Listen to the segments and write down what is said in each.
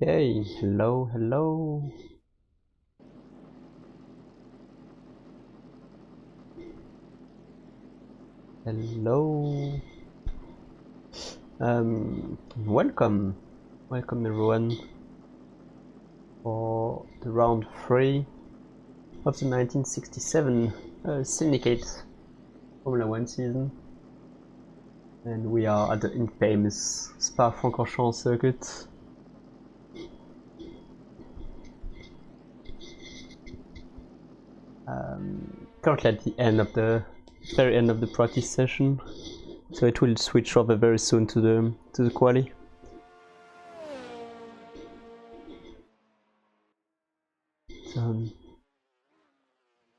Hey, hello, hello. Hello. Welcome. Welcome everyone for the round 3 of the 1967 Syndicate Formula 1 season. And we are at the infamous Spa-Francorchamps circuit. Currently at the end of the very end of the practice session, so it will switch over very soon to the quali.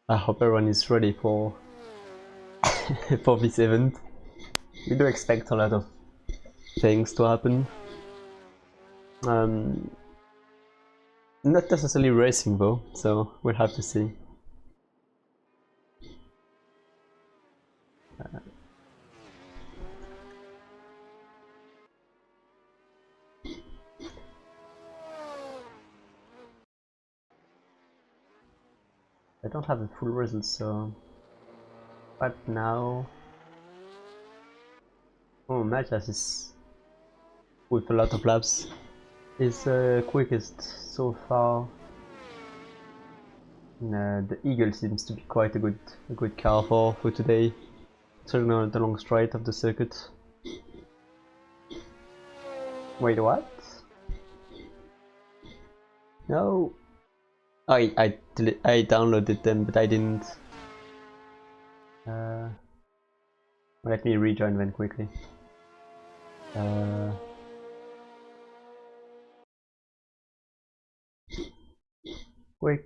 I hope everyone is ready for for this event. We do expect a lot of things to happen. Not necessarily racing though, so we'll have to see. I don't have the full results, so... But now... Oh, Matthias is... with a lot of laps. Is quickest so far. The Eagle seems to be quite a good car for today. Certainly on the long straight of the circuit. Wait, what? No! I downloaded them, but I didn't. Let me rejoin them quickly.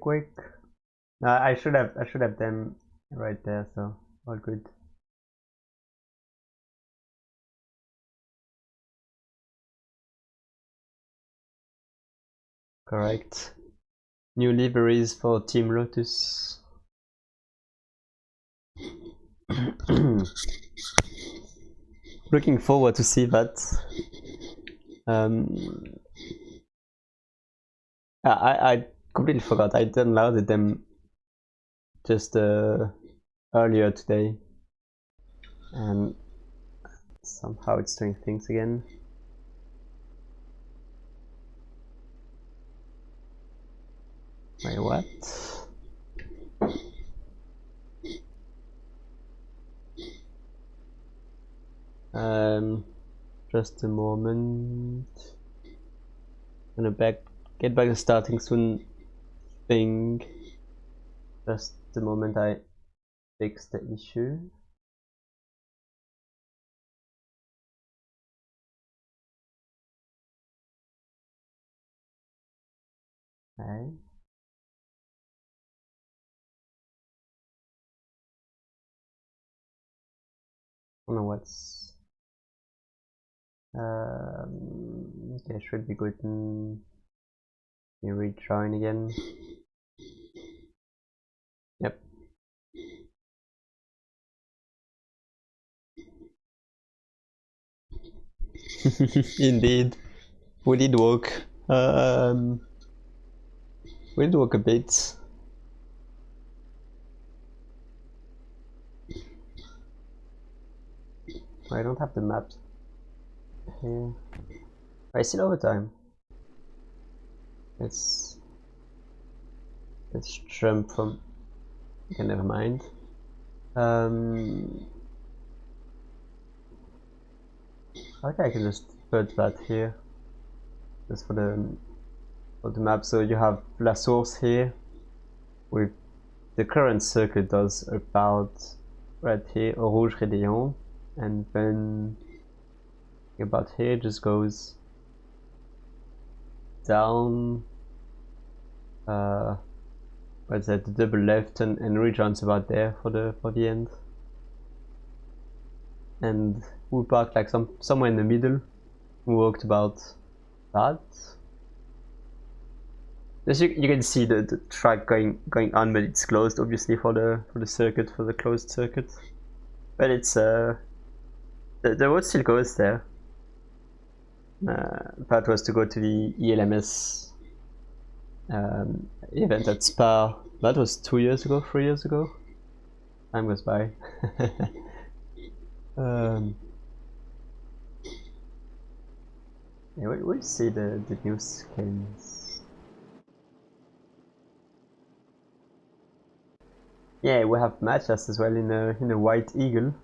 Quick! I should have them right there, so all good. Correct. New liveries for Team Lotus. Looking forward to see that. I completely forgot. I downloaded them just earlier today, and somehow it's doing things again. Wait, what? Just a moment. Gonna get back to starting soon thing. Just the moment I fix the issue. Okay. I don't know what's okay, should be good. Let me rejoin again. Yep. Indeed, we did walk. We did walk a bit. I don't have the map here. I still overtime. Let's jump from. Okay, never mind. Okay, I can just put that here, just for the map. So you have La Source here, with the current circuit does about right here, Eau Rouge, Rédillon, and then about here just goes down. What's that? The double left and rejoins about there for the end. And we parked like somewhere in the middle. We walked about that. As you can see the track going on, but it's closed obviously for the circuit, for the closed circuit. But it's the road still goes there. That was to go to the ELMS event at Spa. That was 2 years ago, 3 years ago. Time goes by. Yeah, we'll see the new skins. Yeah, we have matches as well in a white eagle.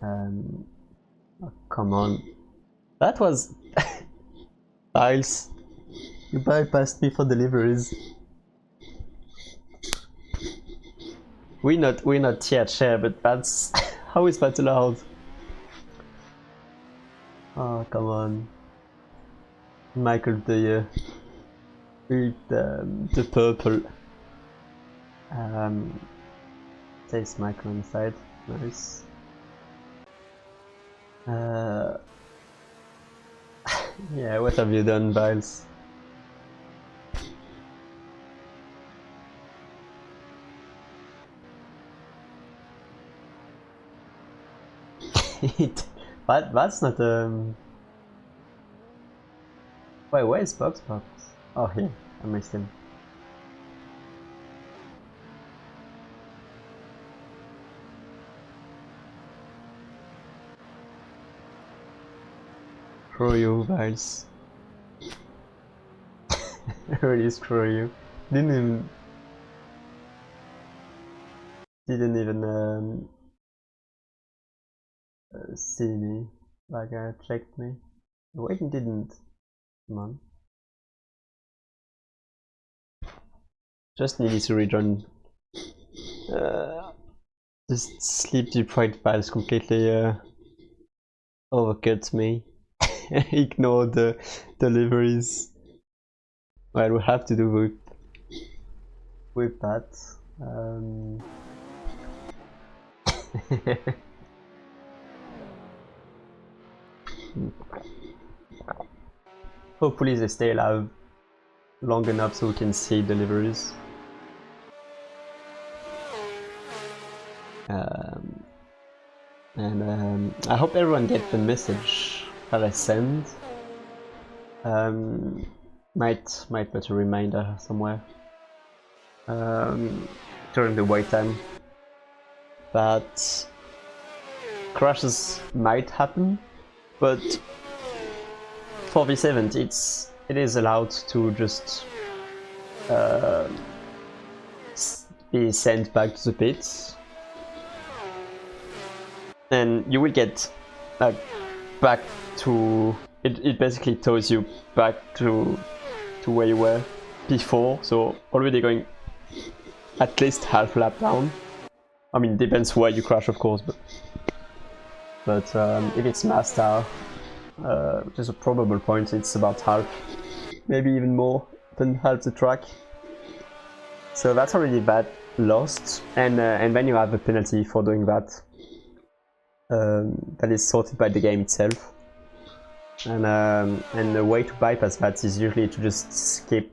Oh, come on, that was Miles. You bypassed me for deliveries. We're not share, but that's how is that allowed? Oh, come on. Michael the purple. There's Michael inside. Nice. Yeah, what have you done, Biles? That's not Wait, where's Box? Oh, here. I missed him. Screw you, Biles. Really screw you. Didn't even see me. Like checked me. Wait, he didn't. Come on. Just needed to rejoin. Just sleep deprived Biles completely overcut me. Ignore the deliveries. Well, we have to do with that. Hopefully they stay alive long enough so we can see deliveries. And I hope everyone gets the message that I send. Might put a reminder somewhere during the wait time that crashes might happen, but for this event it is allowed to just be sent back to the pits, and you will get back to it basically tows you back to where you were before, so already going at least half lap down. I mean, depends where you crash, of course, but if it's Masta, which is a probable point, it's about half, maybe even more than half the track. So that's already that lost, and then you have a penalty for doing that. That is sorted by the game itself, and the way to bypass that is usually to just skip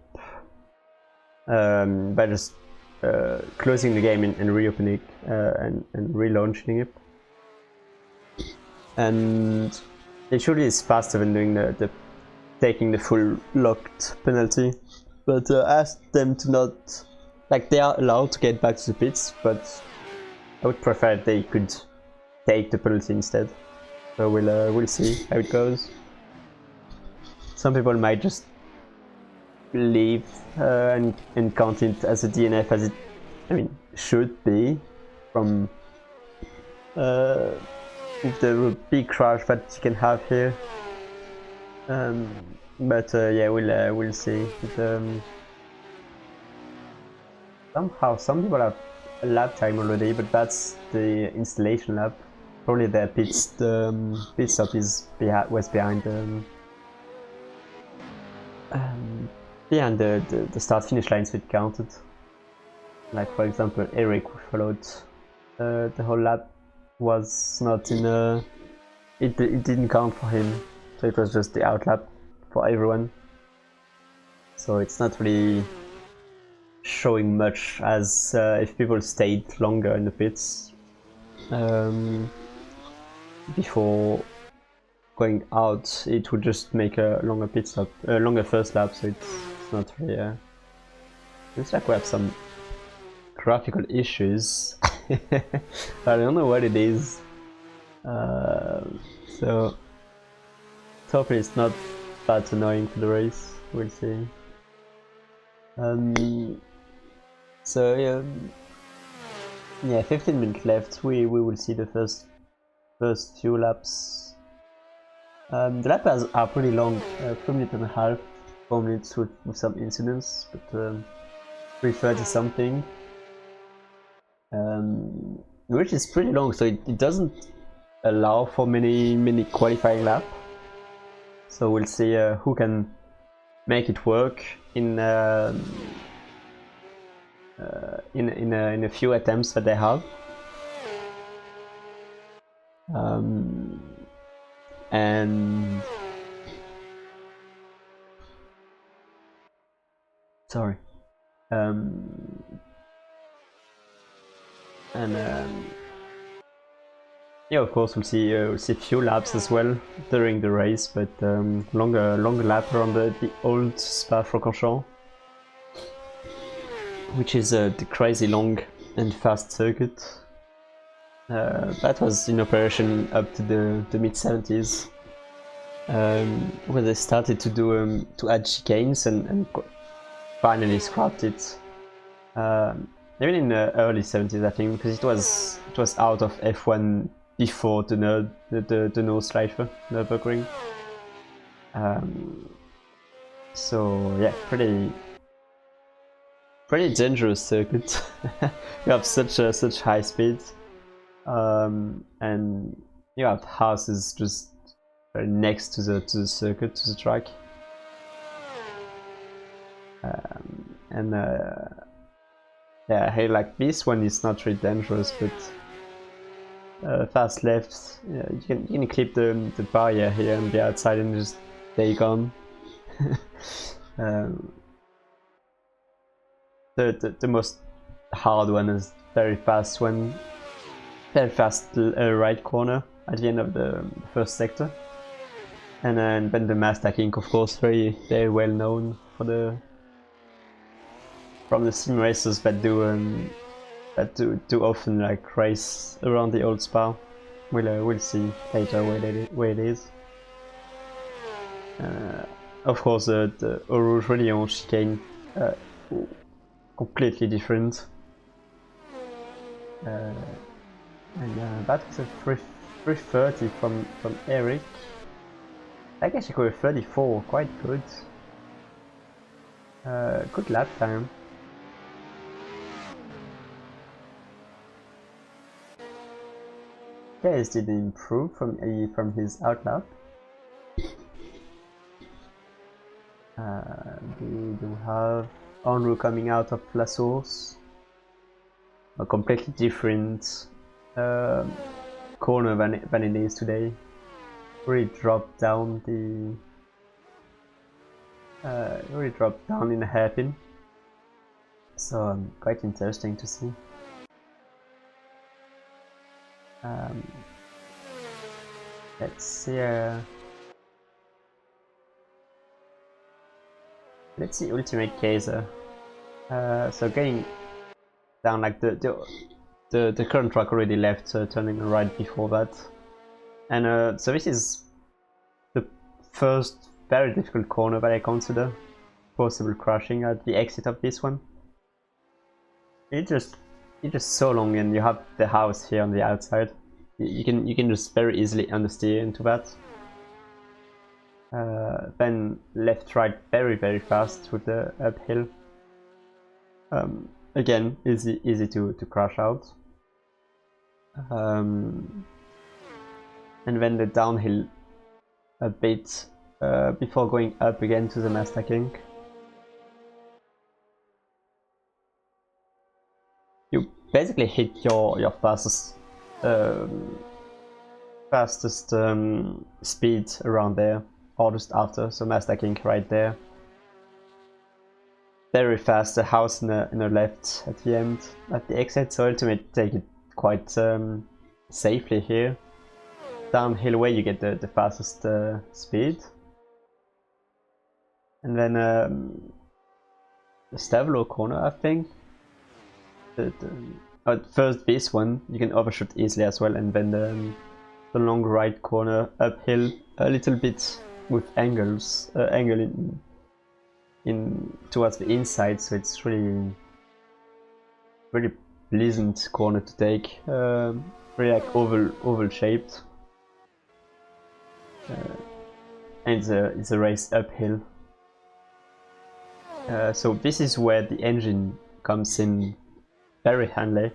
by just closing the game and reopening and relaunching it. And it usually is faster than doing the taking the full locked penalty. But ask them to not, like, they are allowed to get back to the pits, but I would prefer if they could take the penalty instead. So we'll see how it goes. Some people might just leave and count it as a DNF, as it, I mean, should be, from with the big crash that you can have here. But yeah, we'll see. But, somehow some people have a lap time already, but that's the installation lap. Probably their pit stop was behind the start finish line, so it counted. Like, for example, Eric, who followed the whole lap, was not in it didn't count for him, so it was just the out lap for everyone. So it's not really showing much, as if people stayed longer in the pits before going out, it would just make a longer pit stop, longer first lap, so it's not really. Looks like we have some graphical issues. I don't know what it is. So hopefully it's not that annoying for the race. We'll see. So yeah, 15 minutes left. We will see the first few laps. The laps are pretty long, 3 minutes and a half, 4 minutes with some incidents, but 3:30 something, which is pretty long. So it doesn't allow for many qualifying laps. So we'll see who can make it work in a few attempts that they have. And sorry. Yeah, of course we'll see a few laps as well during the race, but longer lap around the old Spa-Francorchamps, which is the crazy long and fast circuit. That was in operation up to the mid-70s, where they started to do to add chicanes and finally scrapped it. Even in the early 70s, I think, because it was out of F1 before the Nordschleife, Nürburgring. So yeah, pretty dangerous circuit. You have such high speed, and you have houses just very next to the circuit, to the track, yeah, hey, like this one is not really dangerous, but fast left, yeah, you can clip the barrier here on the outside and just take on. The most hard one is very fast one, very fast right corner at the end of the first sector, and then the Masta, of course, very well known for from the sim racers that do often like race around the old Spa. We'll see later where it is. Of course, the Eau Rouge chicane, completely different. And that was a 3:30 from Eric. I guess he got a 34, quite good. Good lap time. Guys did improve from his outlap. We do have Eau Rouge coming out of La Source. A completely different corner than it is today. Really dropped down in a hairpin. So quite interesting to see. Let's see. Let's see Ultimate Kaiser. So getting down, like the current track already left, turning right before that, and so this is the first very difficult corner that I consider possible crashing at the exit of this one. It's just so long, and you have the house here on the outside. You can just very easily understeer into that. Then left, right, very fast with the uphill. Again, easy to crash out. And then the downhill a bit before going up again to the Masta King. You basically hit your fastest speed around there, or just after. So Masta King right there. Very fast, the house in the left at the end, at the exit. So Ultimate take it quite safely here. downhill way you get the fastest speed. And then the Stavlo corner, I think. First this one you can overshoot easily as well, and then the long right corner uphill a little bit with angle in towards the inside, so it's really pleasant corner to take. Really like oval shaped, and it's a race uphill. So this is where the engine comes in very handy,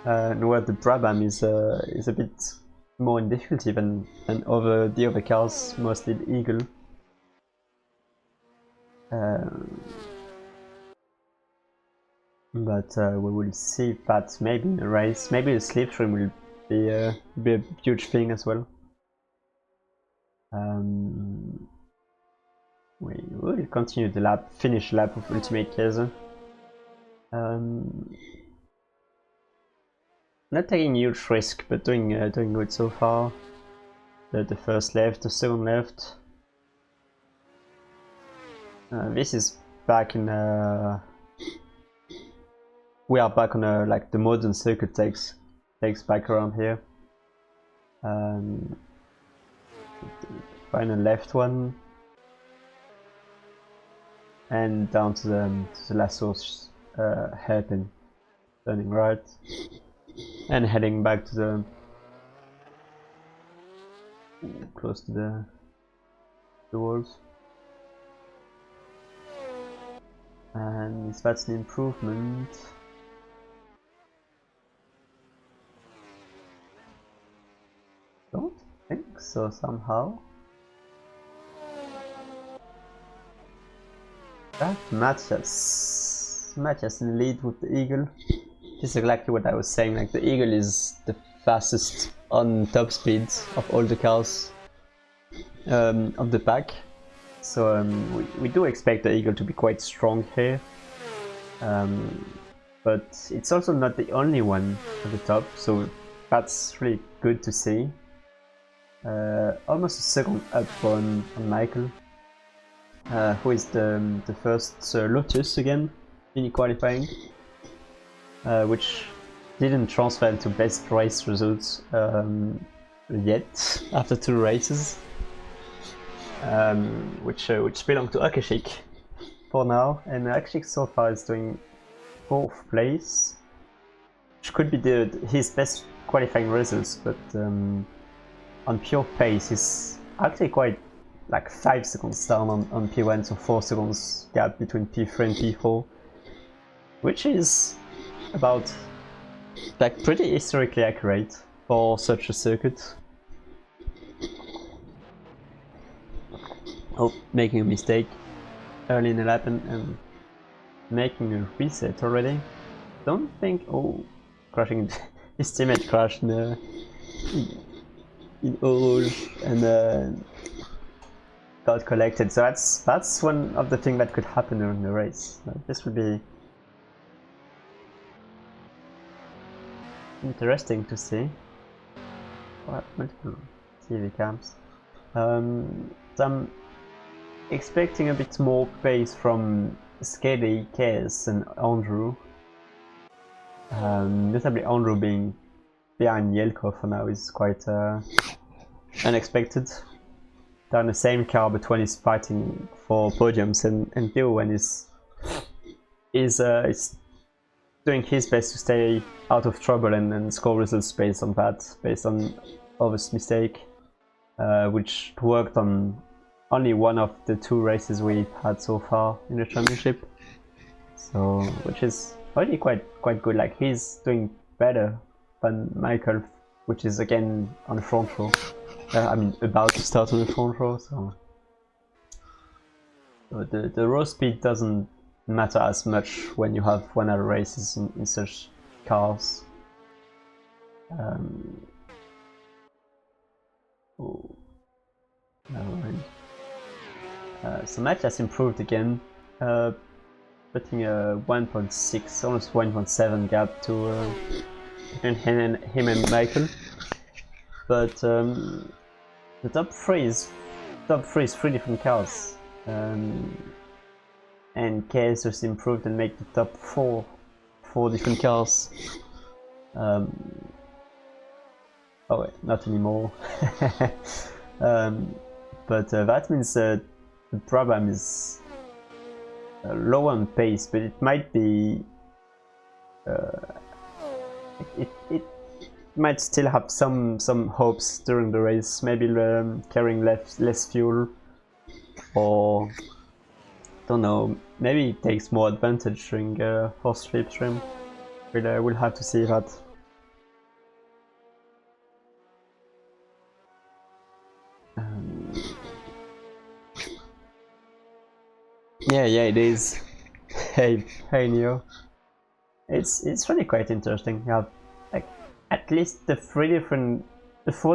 and where the Brabham is a bit more in difficulty than over the other cars, mostly the Eagle. But we will see that maybe in a race. Maybe the slipstream will be a huge thing as well. We will continue the finish lap of Ultimate Käse. Not taking huge risk, but doing good so far. The first left, the second left. This is back in. We are back on like the modern circuit takes back around here. Find a left one, and down to the last source hairpin, turning right, and heading back to the close to the walls. And that's an improvement. Don't think so somehow. That Matthias in the lead with the Eagle. This is exactly what I was saying, like the Eagle is the fastest on top speed of all the cars of the pack. So we do expect the Eagle to be quite strong here. But it's also not the only one at the top, so that's really good to see. Almost a second up on Michael, who is the first Lotus again in qualifying, which didn't transfer into best race results yet after 2 races, which belong to Akashik for now, and Akashik so far is doing 4th place, which could be his best qualifying results, but on pure pace he's actually quite like 5 seconds down on P1, so 4 seconds gap between P3 and P4, which is about like pretty historically accurate for such a circuit. Oh, making a mistake early in the lap and making a reset already. Don't think. Oh, crashing. His teammate crashed in Eau Rouge and got collected. So that's one of the things that could happen during the race. This would be interesting to see. What multiple TV cams? So I'm expecting a bit more pace from Skady, Kes and Andrew. Notably Andrew being behind Yelko for now is quite unexpected. They're in the same car, but one is fighting for podiums and the other one is doing his best to stay out of trouble and score results based on that, based on Ovis' mistake, which worked on only one of the 2 races we've had so far in the championship. So, which is already quite good. Like he's doing better than Michael, which is again on the front row. I mean, about to start on the front row. So the row speed doesn't matter as much when you have 1 hour races in such cars. Oh, never mind. So Matt has improved again, putting a 1.6, almost 1.7 gap to between him and Michael. but the top three is three different cars, and KS just improved and make the top four different cars. Oh wait, not anymore. But that means the Brabham is low on pace, but it might be it might still have some hopes during the race, maybe carrying less fuel, or don't know, maybe it takes more advantage during horse slipstream. We'll have to see that. Yeah, it is. Hey Neo. It's really quite interesting. You have like at least the four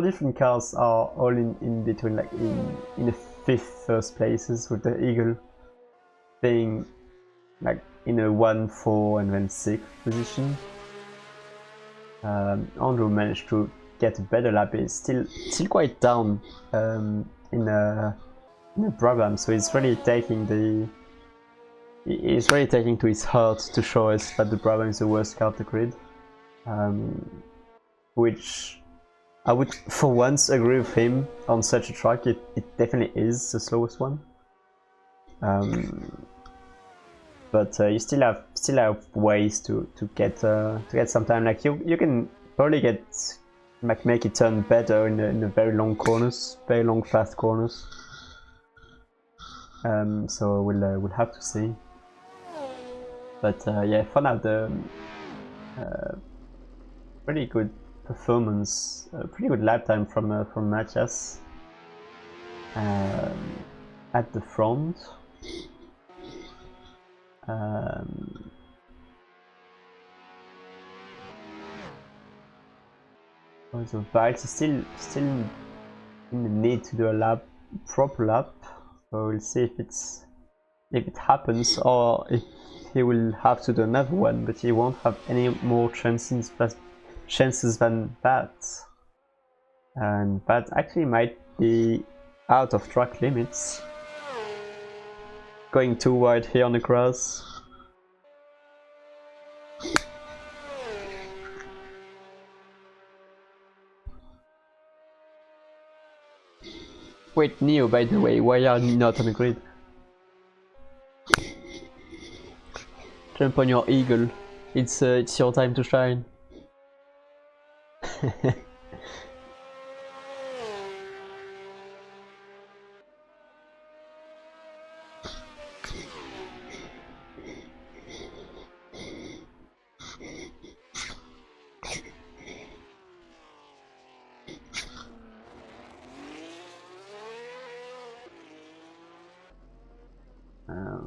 different cars are all in between, like in the first places, with the Eagle being like in a 1, 4 and then 6 position. Andrew managed to get a better lap. He's still quite down in a Brabham, so he's really taking to his heart to show us that the Brabham is the worst car of the grid, which I would for once agree with him on such a track. It definitely is the slowest one, but you still have ways to get some time. Like you can probably make it turn better in the very long corners, very long fast corners. So we'll have to see. But yeah, for now, the pretty good performance, pretty good lap time from Matthias at the front. So Biles is still in the need to do a proper lap. So we'll see if it happens, or if he will have to do another one, but he won't have any more chances than that. And that actually might be out of track limits. Going too wide here on the grass. Wait, Neo, by the way, why are you not on the grid? Jump on your Eagle. It's your time to shine.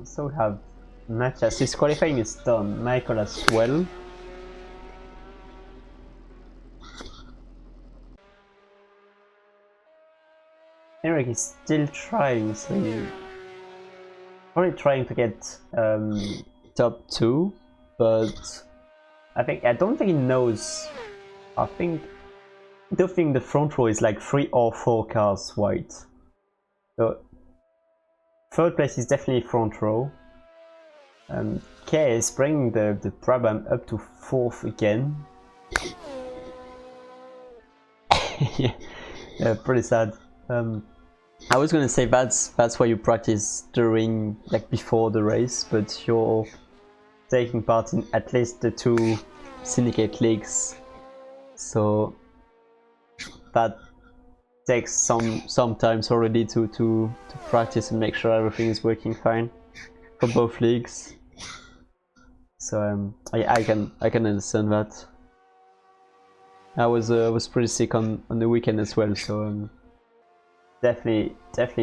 So we have Matthias. His qualifying is done. Michael as well. Eric is still trying, so he's probably trying to get top 2, but I don't think he knows. I don't think the front row is like 3 or 4 cars wide. So third place is definitely front row. K is bringing the Brabham up to 4th again. Yeah, pretty sad. I was gonna say that's why you practice during, like, before the race, but you're taking part in at least the 2 syndicate leagues, so that takes some times already to practice and make sure everything is working fine for both leagues. So I can understand that. I was pretty sick on the weekend as well, so definitely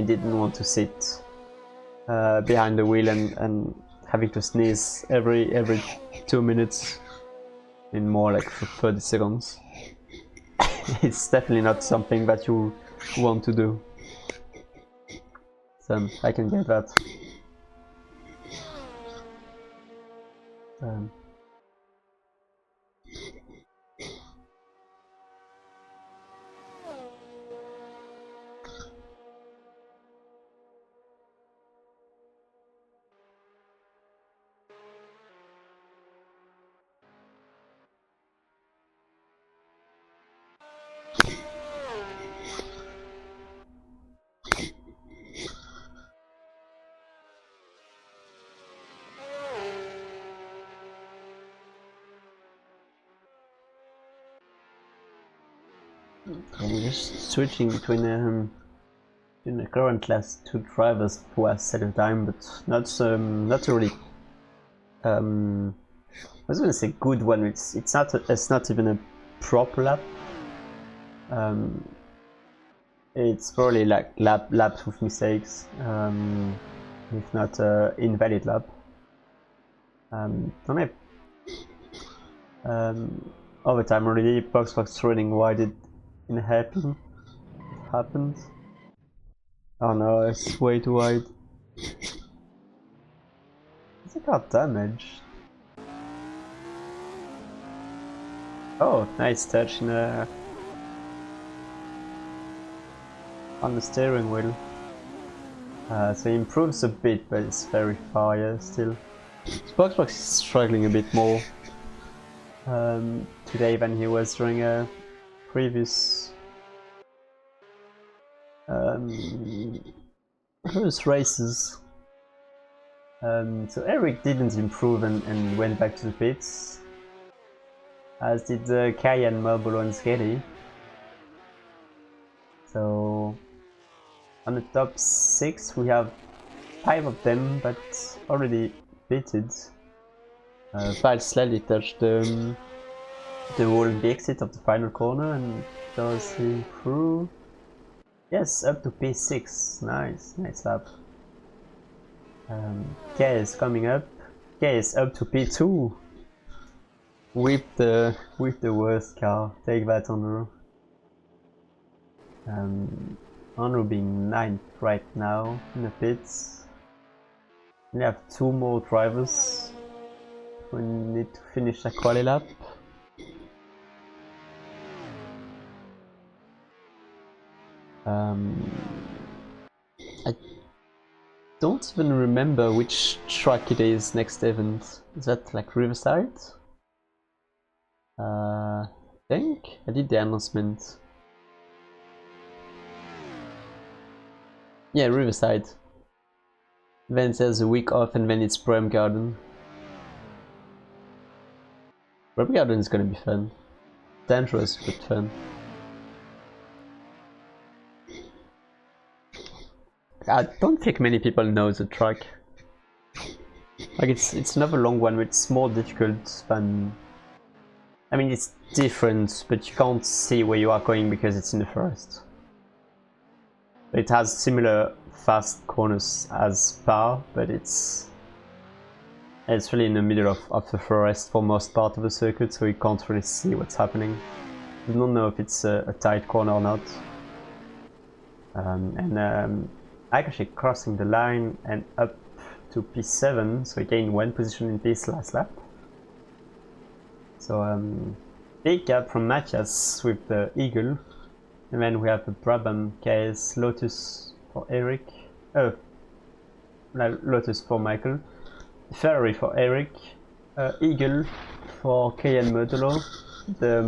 didn't want to sit behind the wheel and having to sneeze every 2 minutes in more like 30 seconds. It's definitely not something that you want to do. So I can get that. I'm just switching between the current class 2 drivers who has set a time, but not really. I was gonna say good one. It's not even a proper lap. It's probably like laps with mistakes, if not invalid lap. Don't have overtime already. Box running wide. It happened. It happened. Oh no, it's way too wide. Is the car damaged? Oh, nice touch in on the steering wheel. So he improves a bit, but it's very far, yeah, still. Box is struggling a bit more today than he was during a previous races. So Eric didn't improve and went back to the pits, as did Cayenne, Mobile and Sketty. So on the top 6 we have 5 of them, but already pitted. 5 slightly touched the wall in the exit of the final corner, and does he through? Yes, up to P6. Nice lap. K is coming up. K is up to P2. With the worst car. Take that, Andrew. Andrew being 9th right now in the pits. We have 2 more drivers. We need to finish a quali lap. I don't even remember which track it is next event. Is that like Riverside? I think I did the announcement. Yeah, Riverside. Then there's a week off, and then it's Brabham Garden. Brabham Garden is gonna be fun. Dangerous, but fun. I don't think many people know the track. Like it's another long one, but it's more difficult than. I mean, it's different, but you can't see where you are going because it's in the forest. It has similar fast corners as Spa, but it's really in the middle of the forest for most part of the circuit, so you can't really see what's happening. You don't know if it's a tight corner or not. Actually crossing the line and up to P7, so he gained 1 position in P's last lap. So big gap from Matthias with the Eagle, and then we have the Brabham, KS, Lotus for Eric, Lotus for Michael, Ferrari for Eric, Eagle for Cayenne Modulo, the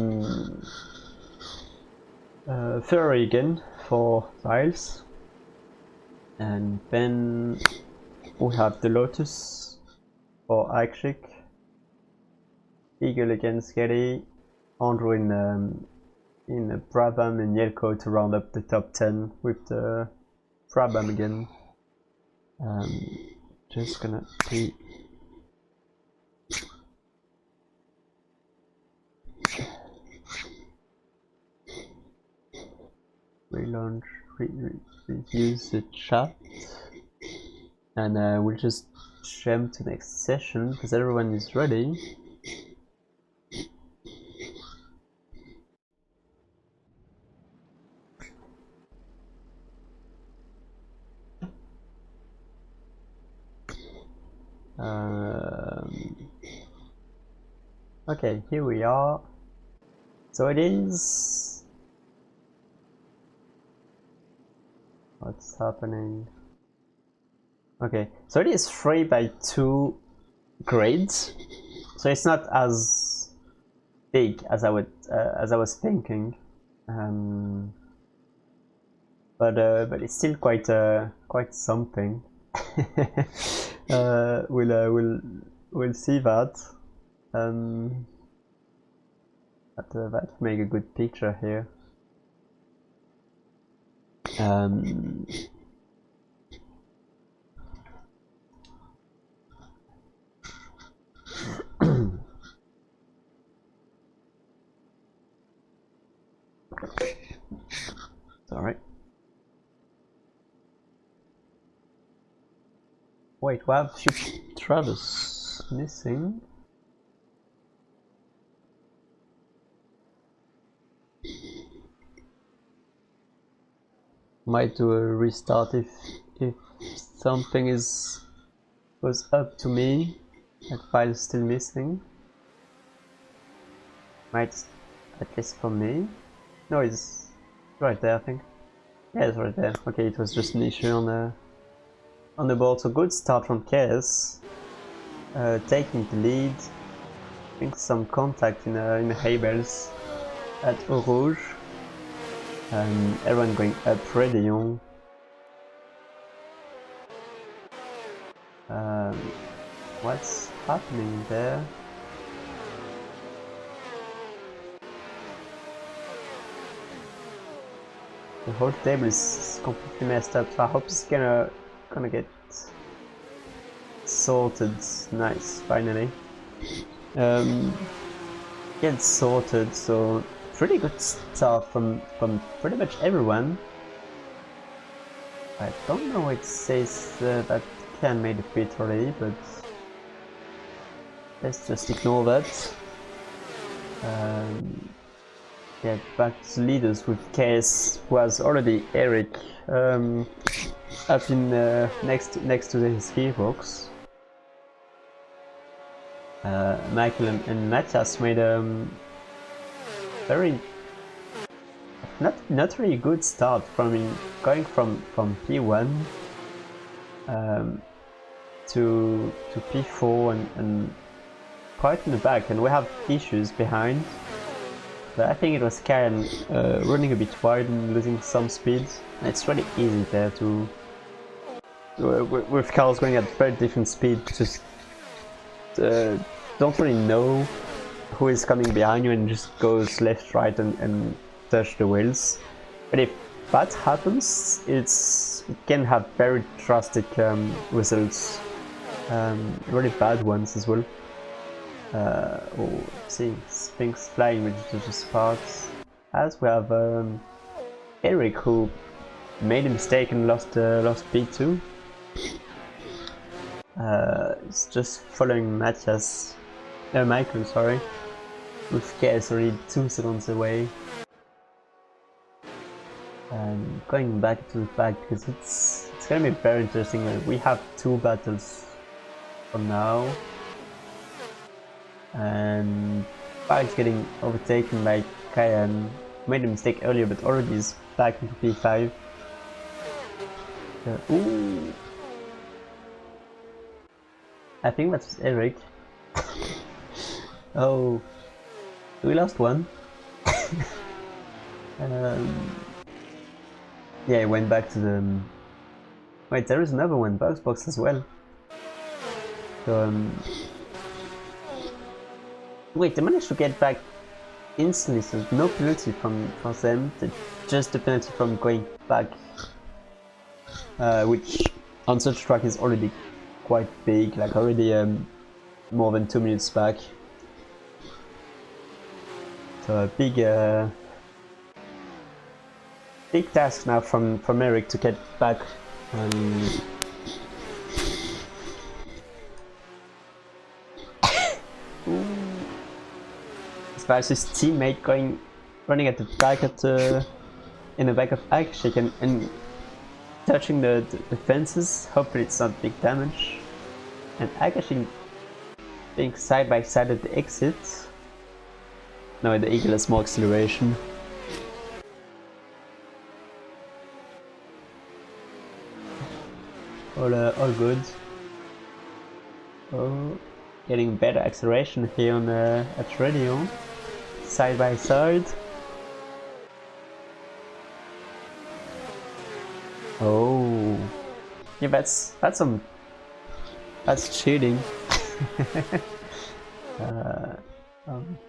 Ferrari again for Miles. And then we have the Lotus for Aikshik, Eagle against Getty, Andrew in the Brabham, and Yelko to round up the top 10 with the Brabham again. Just gonna see. Relaunch, use the chat, and we'll just jump to the next session because everyone is ready. Okay, here we are. So it is. What's happening? Okay, so it is 3x2 grades, so it's not as big as I was thinking, but it's still quite something. We'll see that. That make a good picture here. Um, Sorry. Wait, we have a few drivers missing. Might do a restart if something goes up to me. That file is still missing. Might, at least for me. No, it's right there, I think. Yeah, it's right there. Okay, it was just an issue on the board. So good start from Chaos, taking the lead. I think some contact in the hay bales at Eau Rouge. Everyone going up Brabham. What's happening there? The whole table is completely messed up, so I hope it's gonna get sorted. Nice, finally. Get sorted, so pretty good start from pretty much everyone. I don't know what it says that Ken made a pit already, but let's just ignore that. Get back to leaders with Case was already Eric up in next to his gearbox. Michael and Matthias made very not really good start going from P1 to P4 and quite in the back, and we have issues behind. But I think it was Karen running a bit wide and losing some speed. It's really easy there to with cars going at very different speed, just don't really know who is coming behind you and just goes left, right and touch the wheels. But if that happens, it can have very drastic results, really bad ones as well. Seeing things flying with the sparks. As we have Eric, who made a mistake and lost P2. It's just following Michael, sorry, with Kes already 2 seconds away. Going back to the back, because it's gonna be very interesting. We have 2 battles for now, and Park's getting overtaken by Kayan. Made a mistake earlier, but already is back into P5. Ooh. I think that's Eric. Oh, we lost one. Yeah, he went back to the... Wait, there is another one, box as well. So, wait, they managed to get back instantly, so no penalty from them, just the penalty from going back, which on such track is already quite big, like already more than 2 minutes back. So a big task now from Eric to get back. As far as his teammate running at the back in the back of Akshik and touching the fences. Hopefully it's not big damage. And Akashik being side by side at the exit. No, the Eagle has more acceleration. All good. Oh, getting better acceleration here on at Radio, side by side. Oh, yeah, that's cheating.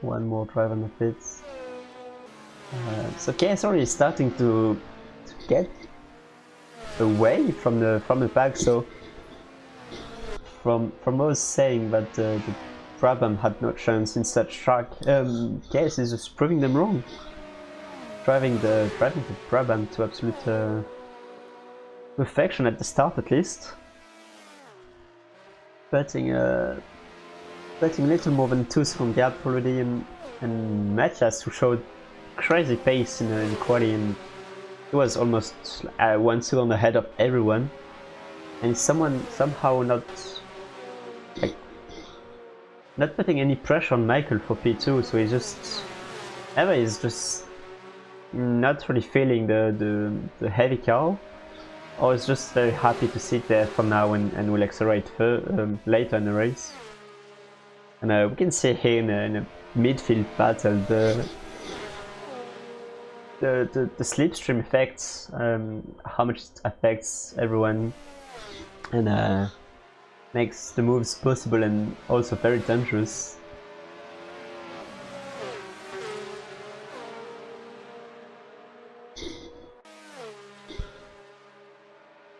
One more drive on the pits. So KS already starting to get away from the pack. So from us saying that the Brabham had no chance in such track, Case is just proving them wrong. Driving the Brabham to absolute perfection at the start, at least. Betting a little more than 2 second gap already, and Matthias, who showed crazy pace in quali, and he was almost 1 second ahead of everyone, and somehow not putting any pressure on Michael for P2, so he's just not really feeling the heavy car, or is just very happy to sit there for now and will accelerate later in the race. And we can see here in a midfield battle the slipstream effects, how much it affects everyone, and makes the moves possible and also very dangerous.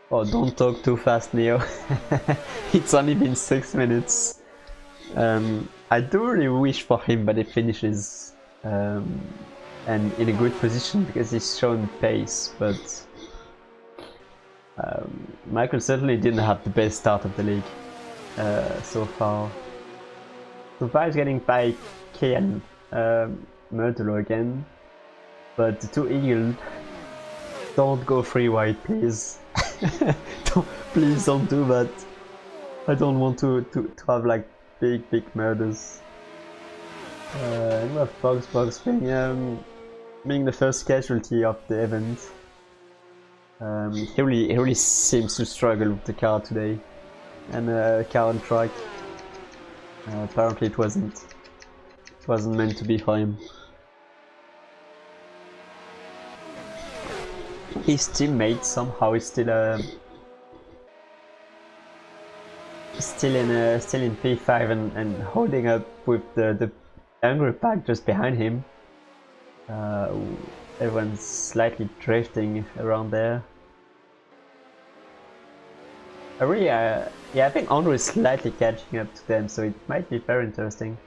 Oh, don't talk too fast, Neo. It's only been 6 minutes. I do really wish for him that he finishes and in a good position, because he's shown pace, but Michael certainly didn't have the best start of the league so far. So far he's getting by K and Myrtolo again, but the 2 Eagle, don't go 3 wide, please. Please don't do that. I don't want to have like big murders. And we have Box being the first casualty of the event. He really seems to struggle with the car today, and car on track. Apparently it wasn't meant to be for him. His teammate somehow is still in P5 and holding up with the angry pack just behind him. Everyone's slightly drifting around there. I think Andrew is slightly catching up to them, so it might be very interesting.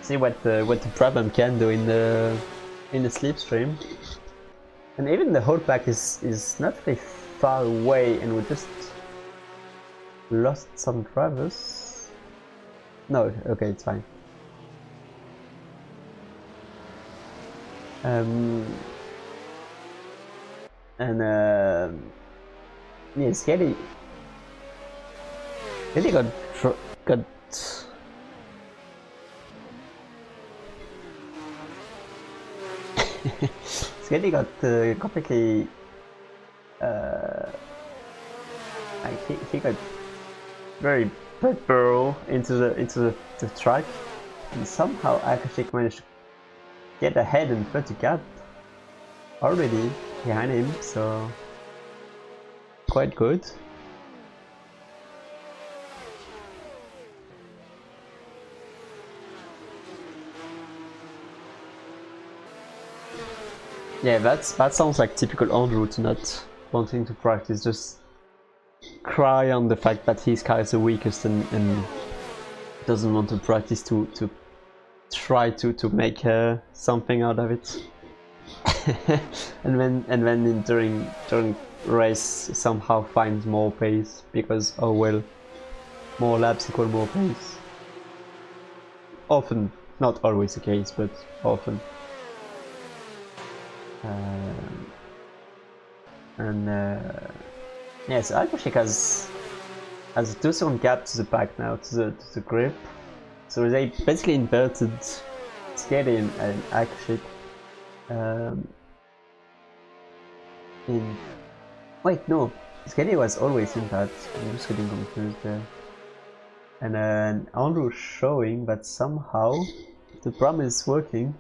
See what the Brabham can do in the slipstream. And even the whole pack is not very far away, and we just lost some drivers. No, okay, it's fine. Yes, Kelly got Skelly got completely he got very butt burrow into the track, and somehow Akashik managed to get ahead and put the gap already behind him, so quite good. Yeah, that sounds like typical Andrew, to not wanting to practice, just cry on the fact that his car is the weakest and doesn't want to practice to try to make something out of it. and then during race somehow finds more pace, because oh well, more laps equal more pace. Often, not always the case, but often. Yes, Akashik has a 2 second gap to the back now, to the grip. So they basically inverted Skady and Akashik. Wait, no, Skady was always in that. I'm just getting confused there. And Andrew showing that somehow the Brabham is working,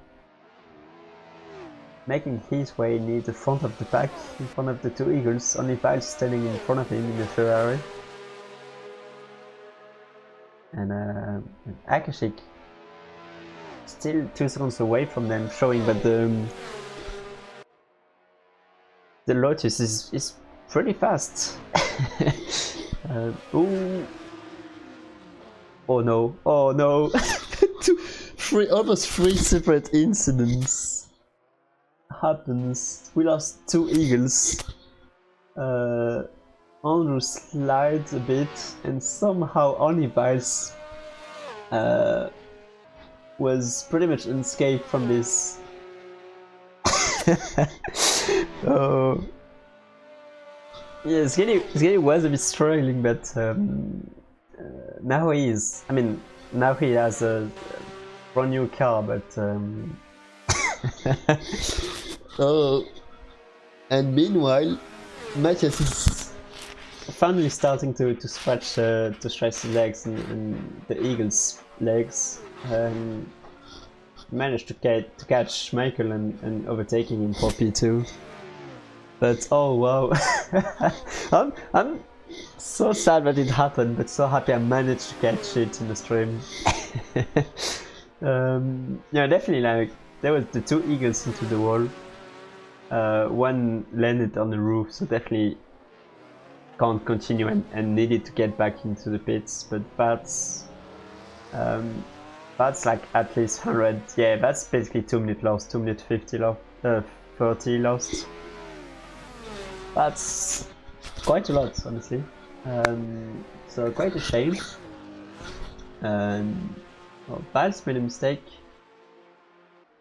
making his way near the front of the pack, in front of the 2 Eagles, only Vile standing in front of him in the Ferrari. And Akashik still 2 seconds away from them, showing that the the Lotus is pretty fast. Ooh. Oh no, oh no. Almost three separate incidents happens. We lost 2 eagles. Andrew slides a bit, and somehow only Vice was pretty much unscathed from this. Oh. Yeah, Skinny was a bit struggling, but now he is. I mean, now he has a brand new car, but oh. And meanwhile, Matthias is finally starting to stretch his legs and the eagle's legs. Managed to catch Michael and overtaking him for P2. But oh wow, I'm so sad that it happened, but so happy I managed to catch it in the stream. Yeah, definitely, like there was the 2 eagles into the wall. One landed on the roof, so definitely can't continue and needed to get back into the pits. But that's like at least 100. Yeah, that's basically 2 minute lost, 2 minute 50 lost, 30 lost. That's quite a lot, honestly. So quite a shame. Well, Biles made a mistake.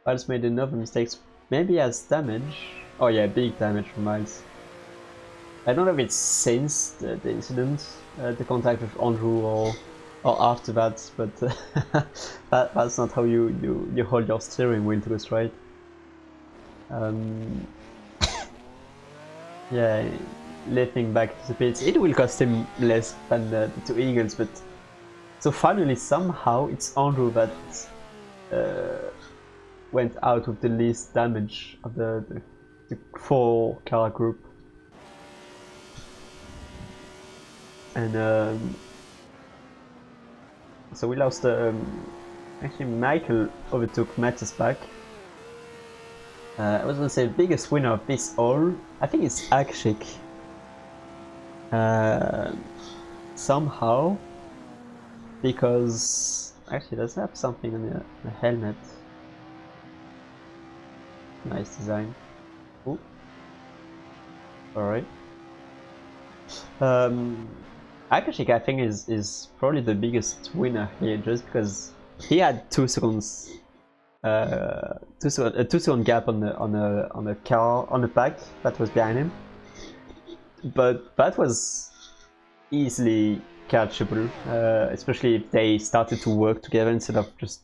Biles made another mistake. Maybe he has damage. Oh yeah, big damage from Miles. I don't know if it's since the incident, the contact with Andrew, or after that, but that's not how you hold your steering wheel to go straight. Yeah, lifting back to the pits. It will cost him less than the 2 eagles, but so finally somehow it's Andrew that went out with the least damage of the 4 car group. And so we lost. Actually, Michael overtook Matthias back. I was gonna say the biggest winner of this all, I think it's Akshik. Somehow, because actually does have something on the helmet. Nice design. Ooh. Alright. Akashik, I think, is probably the biggest winner here, just because he had 2 seconds, 2 second gap on the car, on the pack that was behind him, but that was easily catchable, especially if they started to work together instead of just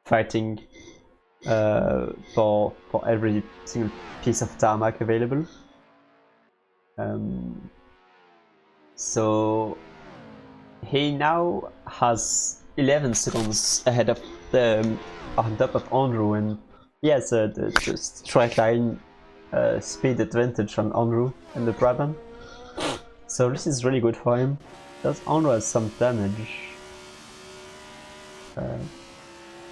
fighting for every single piece of tarmac available. So he now has 11 seconds ahead of on top of Andrew, and he has the straight line speed advantage on Andrew and the Brabham. So this is really good for him. Does Andrew has some damage?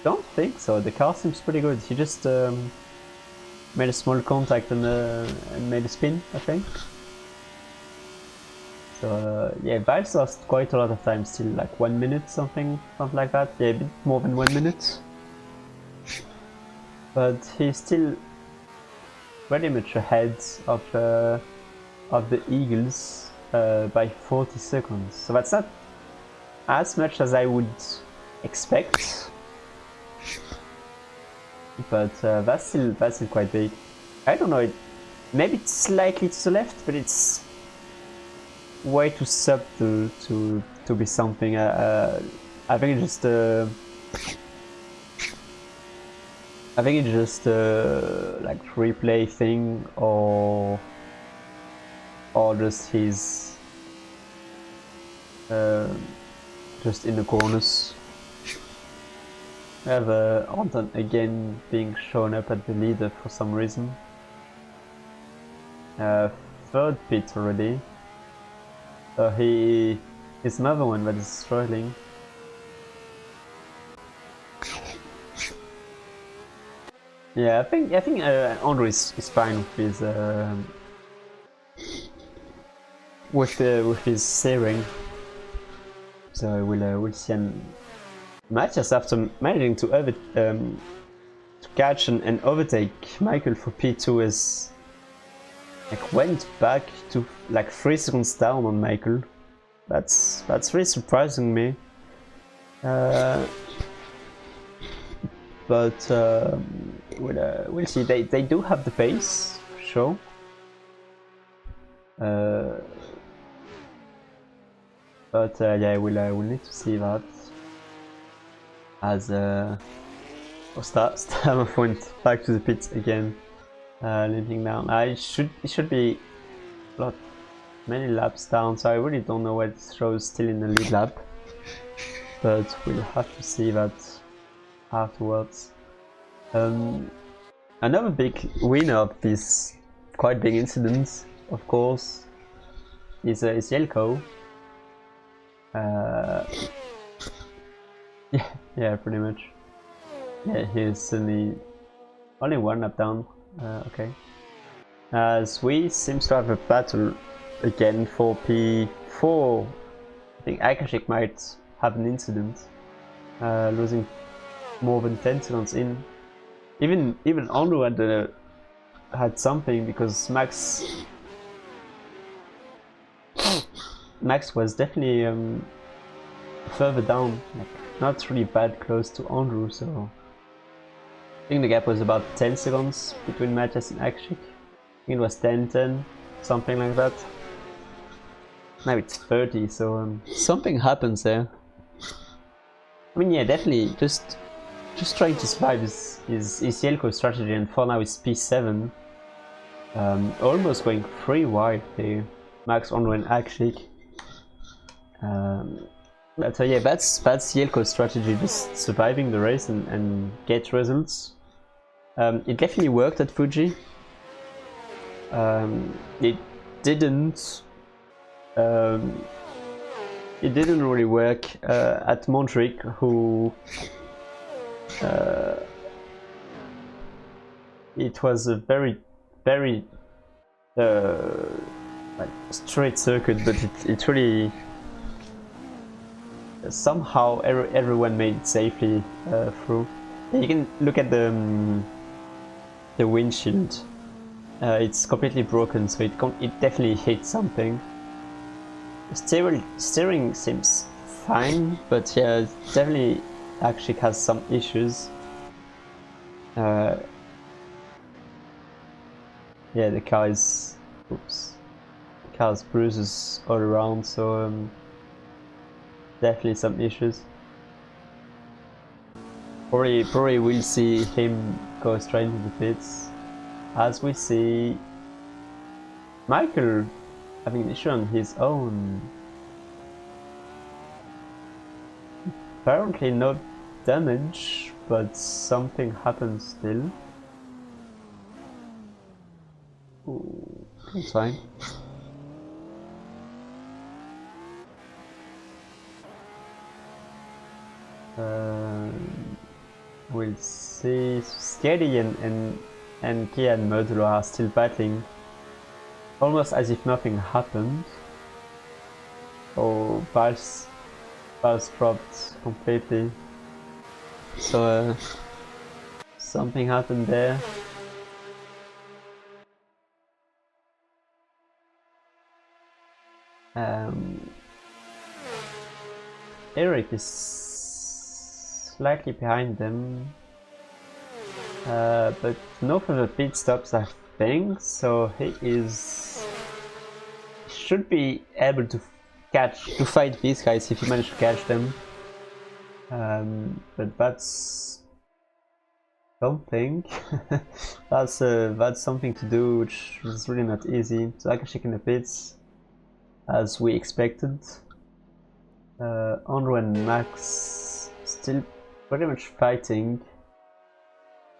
Don't think so. The car seems pretty good. He just made a small contact and made a spin, I think. So yeah, Viles lost quite a lot of time still, like 1 minute, something like that. Yeah, a bit more than 1 minute. But he's still very much ahead of the Eagles by 40 seconds. So that's not as much as I would expect. But that's still quite big. I don't know, maybe it's slightly to the left, but it's way too subtle to be something. I think it's just like replay thing, or just his just in the corners. I have Anton again being shown up at the leader for some reason. 3rd pit already. So he's another one that is struggling. Yeah, I think Andrew is fine with his with his steering. So we'll see. And Matthias, after managing to catch and overtake Michael for P2, is like went back to like 3 seconds down on Michael. That's really surprising me. But we'll see. They do have the pace, for sure. But yeah, we'll need to see that. As Stamov went back to the pit again, limping down. It should be a lot, many laps down. So I really don't know what it shows still in the lead lap. But we'll have to see that afterwards. Another big winner of this quite big incident, of course, is Jelko. Yeah, pretty much. Yeah, he's only 1 lap down. Okay. As we seems to have a battle again for P4. I think Akashik might have an incident, losing more than 10 seconds in. Even Andrew had something, because Max was definitely further down, like not really bad close to Andrew. So I think the gap was about 10 seconds between Matthias and Akashik. I think it was 10-10, something like that. Now it's 30, so something happens there. I mean, yeah, definitely just trying to survive is Jelko's strategy, and for now it's P7. Almost going 3 wide here. Max, Andrew and Akashik. But yeah, that's Jelko's strategy, just surviving the race and get results. It definitely worked at Fuji. It didn't really work at Montric, who it was a very like straight circuit, but it really somehow everyone made it safely through. You can look at the windshield. It's completely broken, so it definitely hit something. Steering seems fine, but yeah, definitely actually has some issues. Yeah, the car is, oops, the car has bruises all around, so definitely some issues. Probably we'll see him go straight into the pits, as we see Michael having an issue on his own. Apparently no damage, but something happens still. Ooh, that's fine. We'll see. Scary and Kia and Modulo are still battling, almost as if nothing happened. Oh, Bals dropped completely. So something happened there. Eric is slightly behind them, but no further pit stops, I think. So he should be able to fight these guys if he managed to catch them. But that's something. that's something to do, which is really not easy. So Akashik in the pits, as we expected. Andrew and Max still pretty much fighting.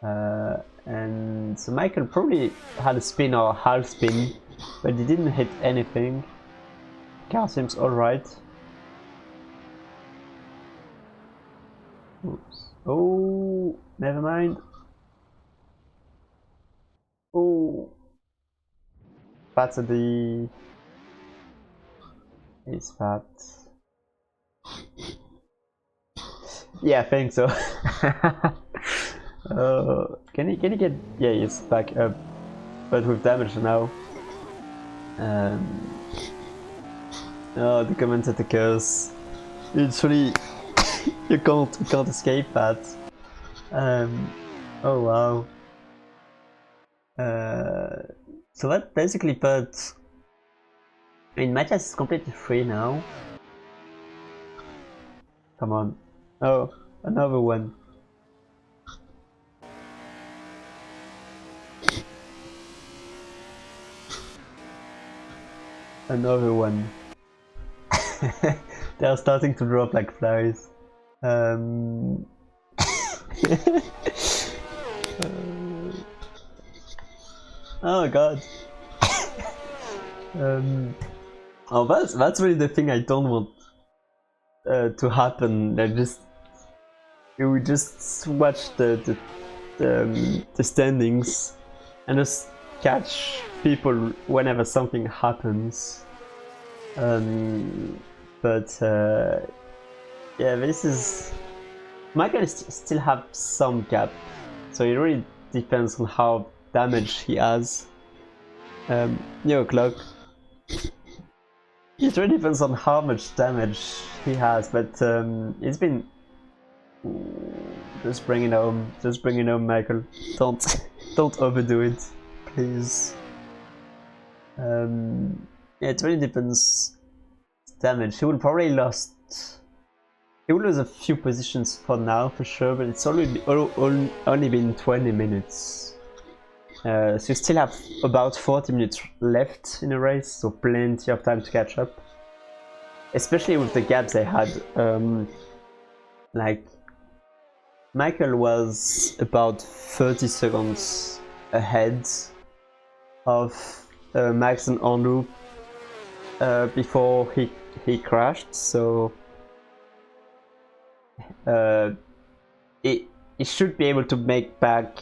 And so Michael probably had a spin or a half spin, but he didn't hit anything. Car seems alright. Oops. Oh, never mind. Oh, that's the Is that? Yeah, I think so. Can he get? Yeah, he's back up, but with damage now. Oh, the commentator curse. It's really you can't escape that. Oh wow. So that basically put. I mean, Matthias is completely free now. Come on. Oh, another one. Another one. They are starting to drop like flies. Oh god. Oh, that's really the thing I don't want to happen. Like we just watch the standings and just catch people whenever something happens. But yeah, this is Michael still have some gap, so it really depends on how damage he has. New clock. It really depends on how much damage he has, but it's been just bring it home. Just bring it home, Michael. Don't overdo it, please. It really depends. Damage. He will probably He will lose a few positions for now, for sure, but it's only been 20 minutes. So you still have about 40 minutes left in the race, so plenty of time to catch up. Especially with the gaps they had. Like, Michael was about 30 seconds ahead of Max and Andrew before he crashed, so it should be able to make back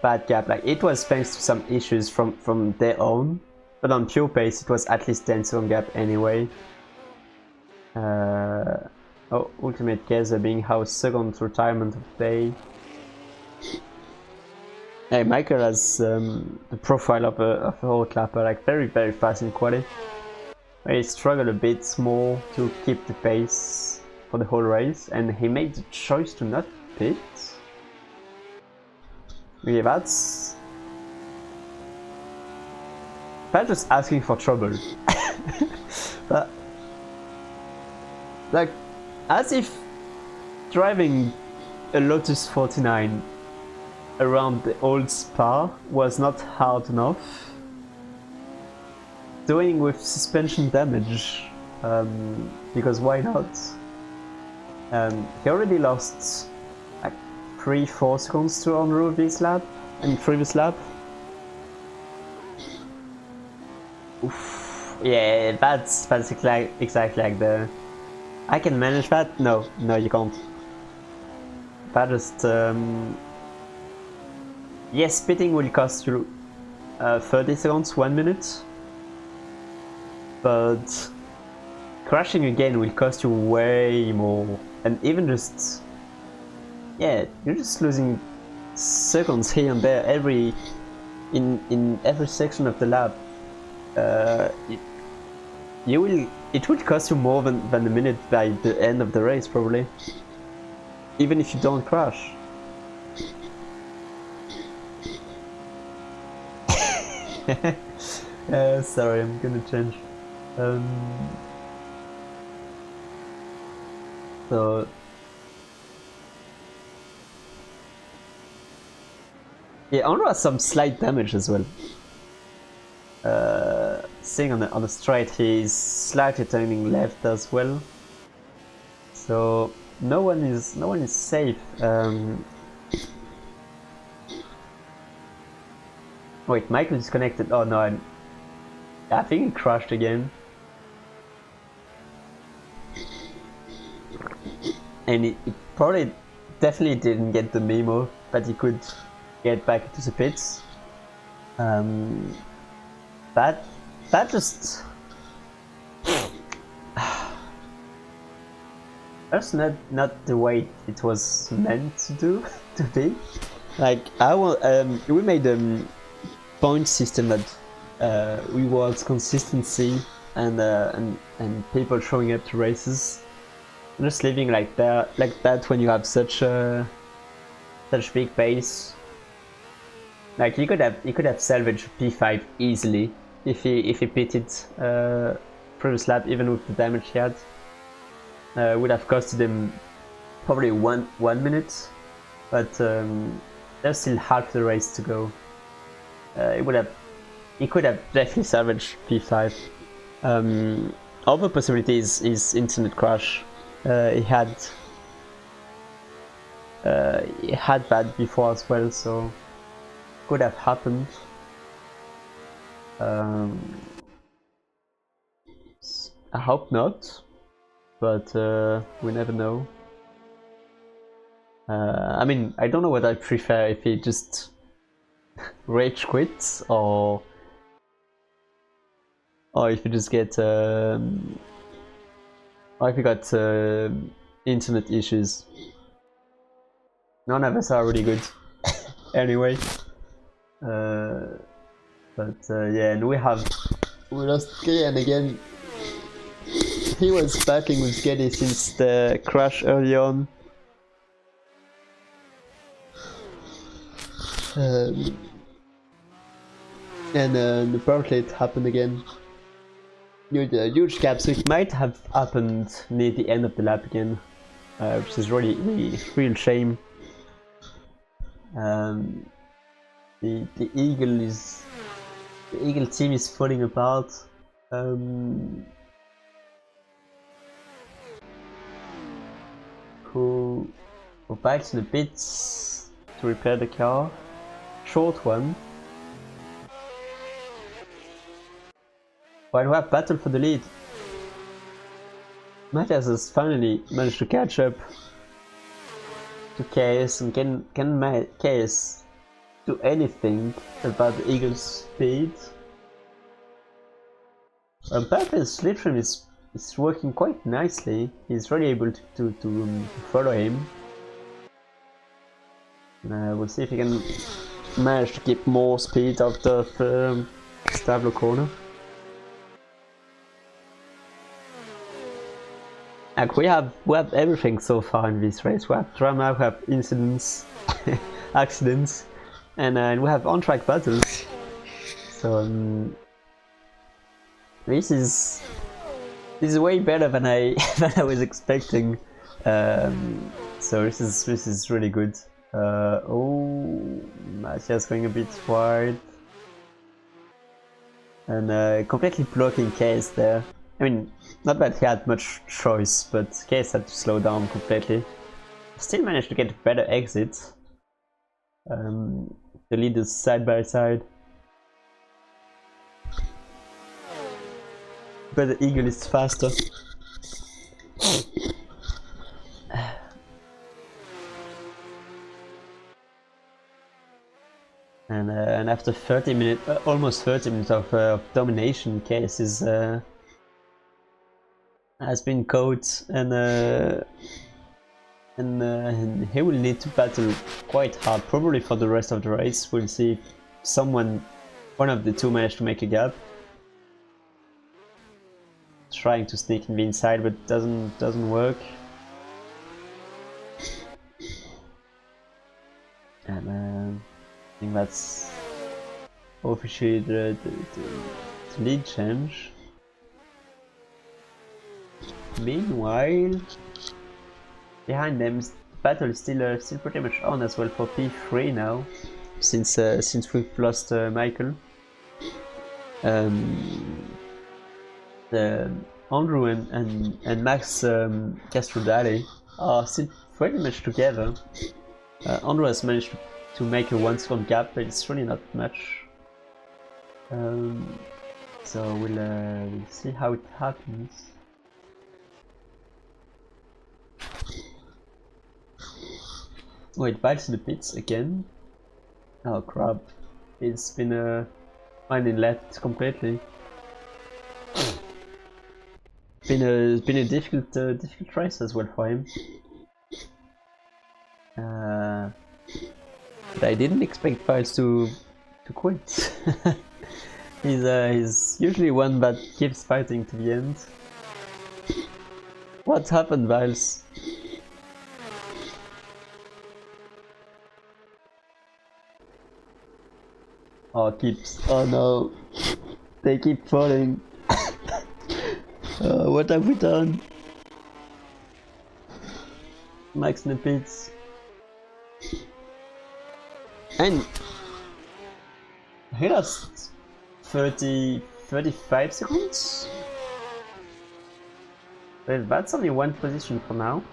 that gap. Like, it was thanks to some issues from their own, but on pure pace it was at least 10 second gap anyway. Oh, Ultimate Gazer being our second retirement of the day. Hey, Michael has the profile of a whole clapper, like very fast in quali. He struggled a bit more to keep the pace for the whole race, and he made the choice to not pit. Yeah, that's just asking for trouble. But, like, as if driving a Lotus 49 around the old Spa was not hard enough. Doing with suspension damage, because why not? He already lost like 3-4 seconds to Andrew this lap, and previous lap. Oof. Yeah, that's exactly like the. I can manage that. No, you can't. That just yes, pitting will cost you 30 seconds, 1 minute. But crashing again will cost you way more, and even just, yeah, you're just losing seconds here and there in every section of the lap. It will cost you more than a minute by the end of the race, probably, even if you don't crash. Sorry, I'm gonna change. So yeah, Andrew has some slight damage as well. Seeing on the straight, he's slightly turning left as well. So no one is safe. Wait, Michael disconnected. Oh no, I think he crashed again. And it probably definitely didn't get the memo that he could get back into the pits. That just that's not the way it was meant to do to be. Like we made a point system that rewards consistency and people showing up to races. Just living like that when you have such big base. Like he could have salvaged P5 easily if he pitted previous lap, even with the damage he had. Would have costed him probably one minute, but there's still half the race to go. He could have definitely salvaged P5. Other possibilities is internet crash. He had that before as well, so could have happened. I hope not, but we never know. I mean, I don't know what I prefer, if he just rage quits or if you just get or if you got internet issues. None of us are really good anyway. But yeah, and we lost Gideon again. He was battling with Geddy since the crash early on. And apparently it happened again. Huge gaps, so it might have happened near the end of the lap again, which is really real shame. The Eagle team is falling apart. Who bites in the pits to repair the car? Short one. While we have battle for the lead. Matthias has finally managed to catch up to KS and can KS do anything about the Eagle's speed. Papa's slipstream is working quite nicely. He's really able to follow him. We'll see if he can manage to keep more speed out of Stablo corner. Like we have everything so far in this race. We have drama, we have incidents, accidents, and we have on-track battles. So this is way better than I was expecting. So this is really good. Oh, Matthias going a bit wide and completely blocking Case there. I mean, not that he had much choice, but Case had to slow down completely. Still managed to get a better exit. The leaders side by side. But the Eagle is faster. And after 30 minutes, almost 30 minutes of domination, Case is has been caught, and he will need to battle quite hard, probably for the rest of the race. We'll see if one of the two managed to make a gap. Trying to sneak in the inside, but doesn't work. And I think that's officially the lead change. Meanwhile, behind them, the battle is still pretty much on as well for P3 now, since we've lost Michael. Andrew and Max Castrodale are still pretty much together. Andrew has managed to make a 1 second gap, but it's really not much. So we'll see how it happens. Oh, it bites in the pits again. Oh crap! It's been finding left completely. been a difficult race as well for him. But I didn't expect Files to quit. He's usually one that keeps fighting to the end. What happened, Viles? Oh, oh no, they keep falling. What have we done? Max in the pits. And he lost 35 seconds? Well, that's only one position for now.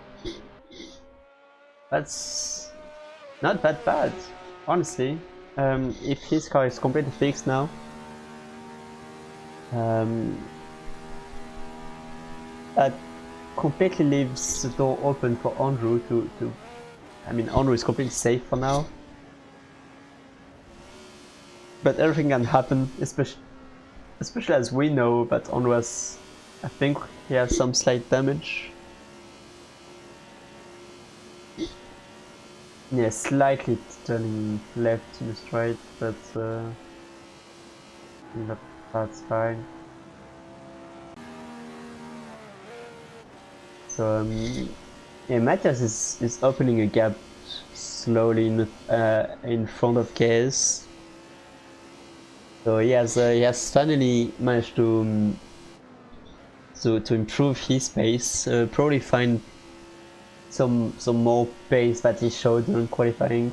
That's not that bad, honestly. If his car is completely fixed now, that completely leaves the door open for Andrew to I mean, Andrew is completely safe for now. But everything can happen, especially as we know that Andrew has, I think he has some slight damage. Yeah, slightly turning left in the straight, but that's fine. So yeah, Matthias is opening a gap slowly in front of KS. So he has finally managed to improve his pace, probably find some more pace that he showed during qualifying.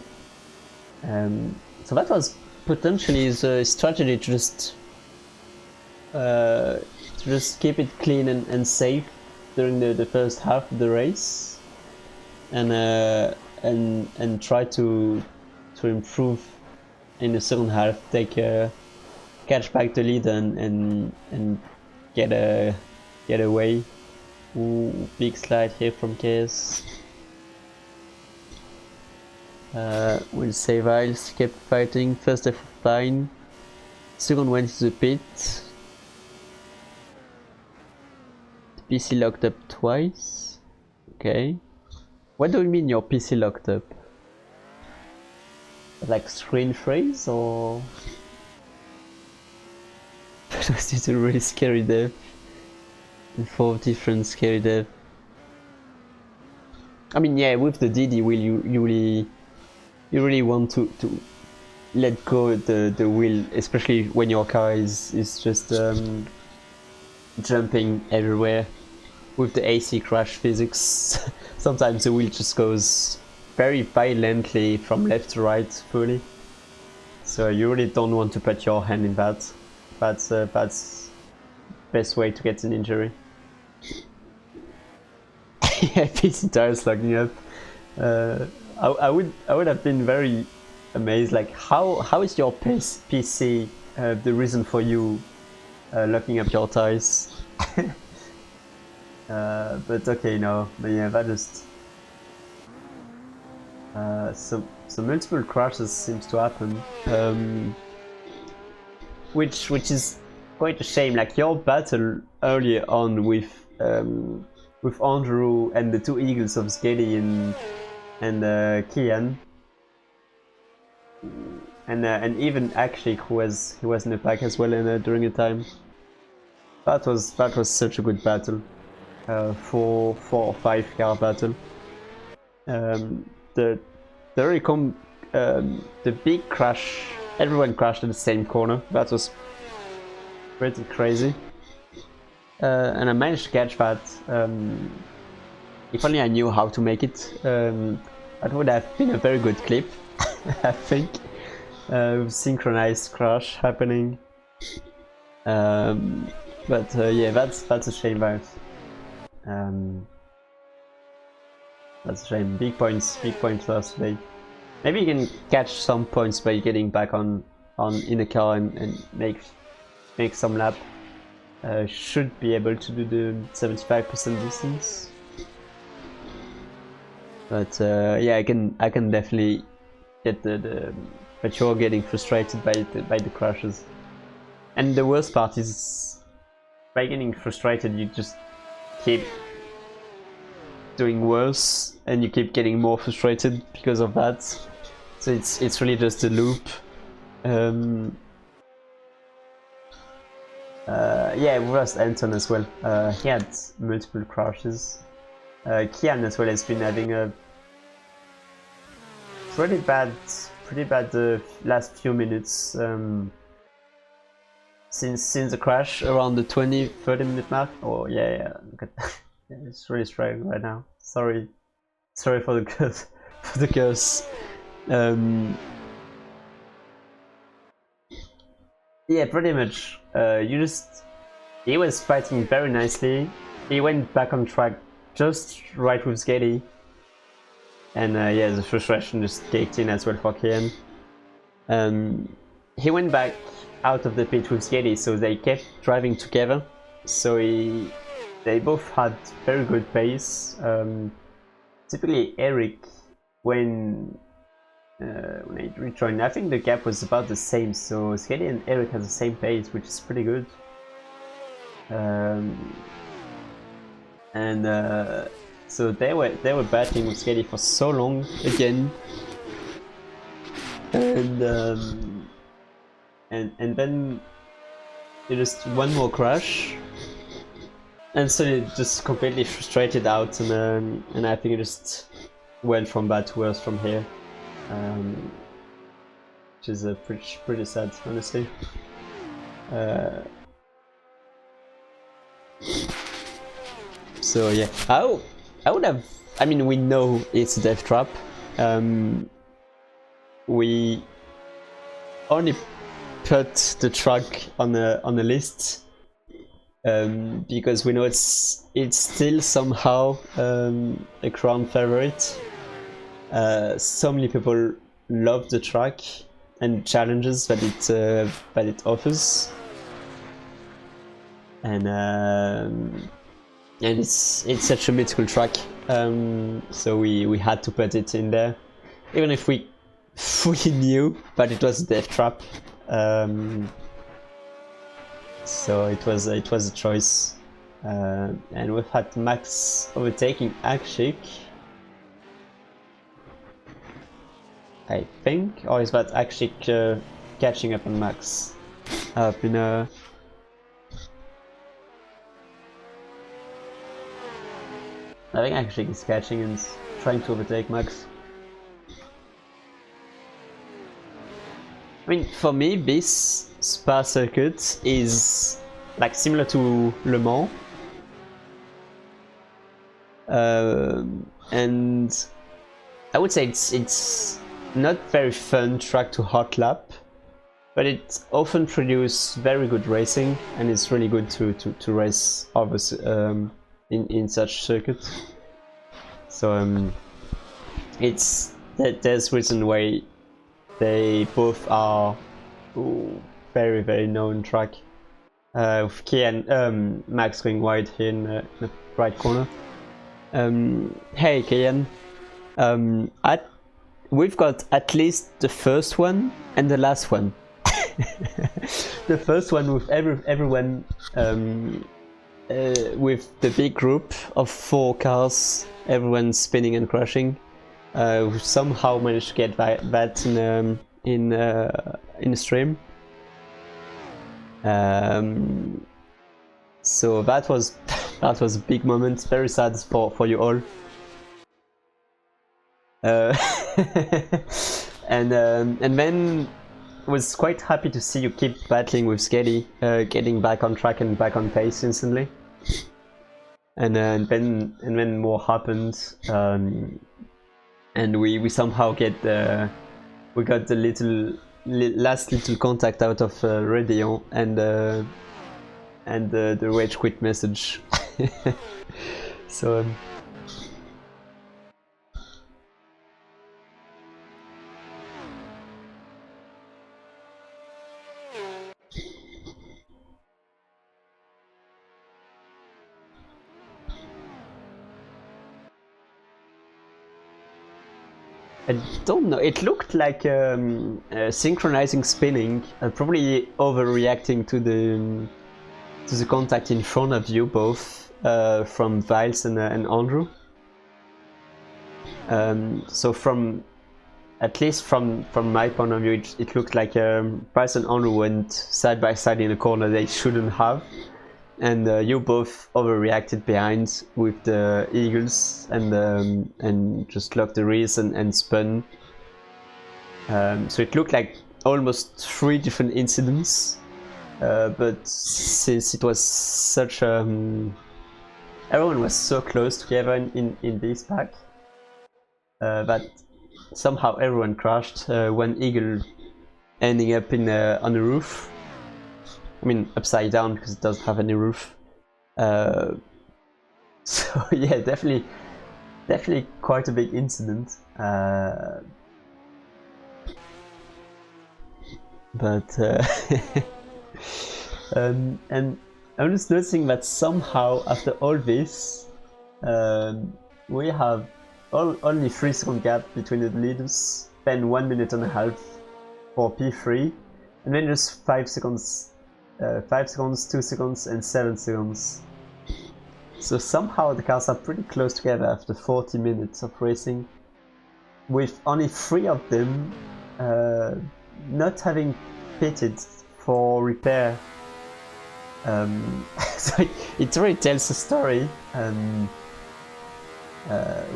So that was potentially his strategy to just keep it clean and safe during the first half of the race, and try to improve in the second half, catch back the lead and get away. Ooh, big slide here from KS. We'll say Viles kept fighting. First F fine. Second went to the pit. The PC locked up twice. Okay. What do you mean your PC locked up? Like screen freeze or? This is a really scary death. 4 different scary deaths. I mean, yeah, with the DD wheel, you really want to let go the wheel, especially when your car is just jumping everywhere. With the AC crash physics, sometimes the wheel just goes very violently from left to right fully. So you really don't want to put your hand in that. That's best way to get an injury. Yeah, PC tires locking up. I would have been very amazed. Like, how is your PC the reason for you locking up your tires? But okay, no. But yeah, that just so multiple crashes seems to happen, which is quite a shame. Like your battle earlier on with Andrew and the two eagles of Skelly and Kian, and even actually who was in the pack as well during the time. That was such a good battle, 4 or 5 car battle. The big crash, everyone crashed in the same corner. That was pretty crazy. And I managed to catch that. If only I knew how to make it, that would have been a very good clip, I think. Synchronized crash happening. But yeah, that's a shame, Viles. That's a shame. Big points lost today. Maybe you can catch some points by getting back on in the car and make some lap. Should be able to do the 75% distance. But yeah, I can definitely get but you're getting frustrated by the crashes. And the worst part is, by getting frustrated, you just keep doing worse, and you keep getting more frustrated because of that. So it's really just a loop. Yeah, we lost Anton as well. He had multiple crashes. Kian as well has been having a pretty bad last few minutes since the crash around the 20-30 minute mark. Oh yeah, look at that. Yeah, it's really struggling right now. Sorry for the curse. For the curse. Yeah, pretty much. He was fighting very nicely. He went back on track just right with Skady. And yeah, the frustration just kicked in as well for Kian. He went back out of the pit with Skady, so they kept driving together. So they both had very good pace. Typically Eric, when I rejoined, I think the gap was about the same, so Skady and Eric had the same pace, which is pretty good. So they were battling with Skady for so long again, and then just one more crash, and so it just completely frustrated out, and I think it just went from bad to worse from here, which is pretty sad, honestly. So yeah, I would have. I mean, we know it's a death trap. We only put the track on a list because we know it's still somehow a crown favorite. So many people love the track and challenges that it offers, and it's such a mythical track, so we had to put it in there, even if we knew that it was a death trap. So it was a choice, and we've had Max overtaking Akshik, I think, or is that Akshik catching up on Max? I've been I think actually he's catching and trying to overtake Max. I mean, for me, this Spa circuit is like similar to Le Mans, and I would say it's not very fun track to hot lap, but it often produces very good racing, and it's really good to race over in such circuits. So there's reason why they both are very, very known track. With Kian, Max going wide here in the right corner. Hey Kian, we've got at least the first one and the last one. The first one with everyone with the big group of 4 cars, everyone spinning and crashing. We somehow managed to get that in the stream. So that was a big moment. Very sad for you all. And then was quite happy to see you keep battling with Skady, getting back on track and back on pace instantly. And then more happened, and we somehow got the last little contact out of Radion and the rage quit message. So. I don't know, it looked like synchronizing spinning, probably overreacting to the contact in front of you both, from Viles and Andrew. So at least from my point of view, it looked like Viles and Andrew went side by side in a corner they shouldn't have, and you both overreacted behind with the Eagles and just locked the rears and spun. So it looked like almost 3 different incidents, but since it was such everyone was so close together in this pack that somehow everyone crashed. One Eagle ending up on the roof. I mean, upside down because it doesn't have any roof. So yeah, definitely quite a big incident. But and I'm just noticing that somehow after all this, we have only 3 second gap between the leaders, then 1 minute and a half for P3, and then just 5 seconds, 5 seconds, 2 seconds, and 7 seconds. So somehow the cars are pretty close together after 40 minutes of racing, with only 3 of them not having pitted for repair. So it really tells a story.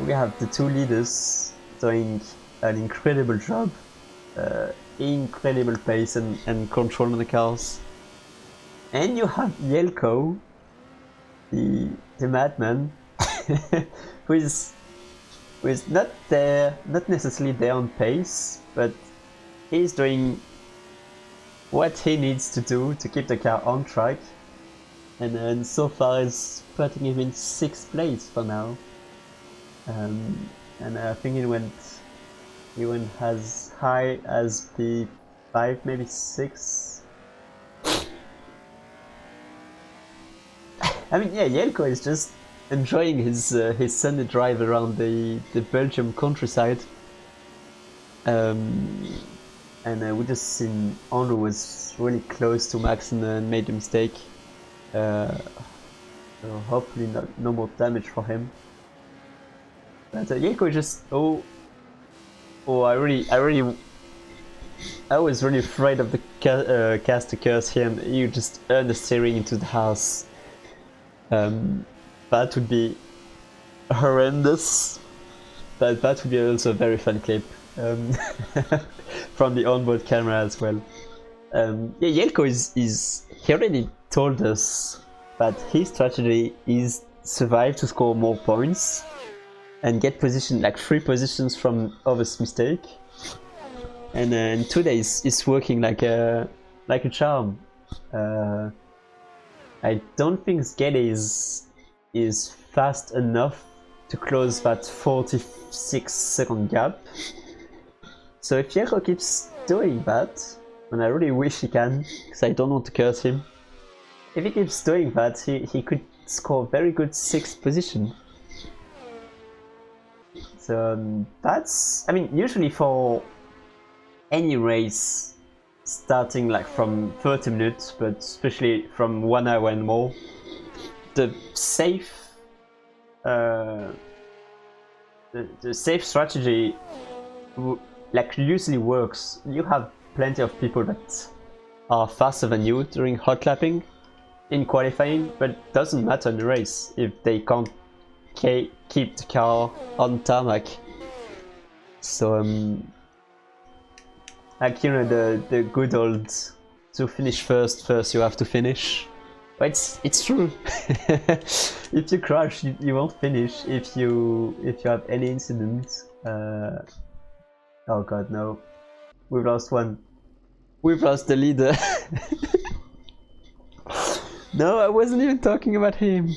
We have the 2 leaders doing an incredible job, incredible pace and control on the cars, and you have Jelko, the madman, who is not necessarily there on pace, but he's doing what he needs to do to keep the car on track, and so far is putting him in 6th place for now. And I think he went as high as P5, maybe 6. I mean, yeah, Jelko is just enjoying his Sunday drive around the Belgium countryside. And we just seen Andrew was really close to Max and made a mistake. So hopefully no more damage for him. But Jelko just I was really afraid of the caster curse here, and you just earn the steering into the house. That would be horrendous, but that would be also a very fun clip from the onboard camera as well. Yeah, Jelko he already told us that his strategy is survive to score more points and get position, like 3 positions from others' mistake. And today is working like a charm. I don't think Skele is fast enough to close that 46 second gap. So if Jelko keeps doing that, and I really wish he can, because I don't want to curse him, if he keeps doing that, he could score very good 6th position. So that's, I mean, usually for any race starting like from 30 minutes, but especially from 1 hour and more, the safe strategy like usually works. You have plenty of people that are faster than you during hot lapping in qualifying, but it doesn't matter in the race if they can't keep the car on tarmac. So like, you know, the good old to finish first you have to finish. But it's true. If you crash, you won't finish. If you have any incident. Oh god, no. We've lost one. We've lost the leader. No, I wasn't even talking about him.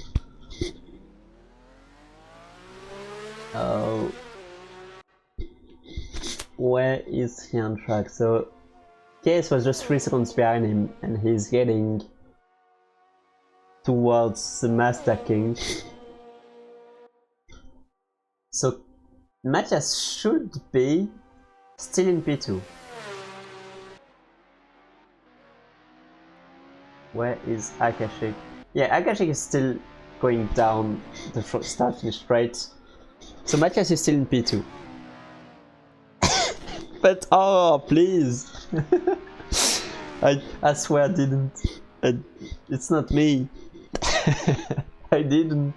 Oh. Where is he on track? So Case was just 3 seconds behind him, and he's getting towards the Masta King. So Matthias should be still in P2. Where is Akashik? Yeah, Akashik is still going down the start finish straight. So Matthias is still in P2. But oh, please! I swear I didn't. It's not me. I didn't.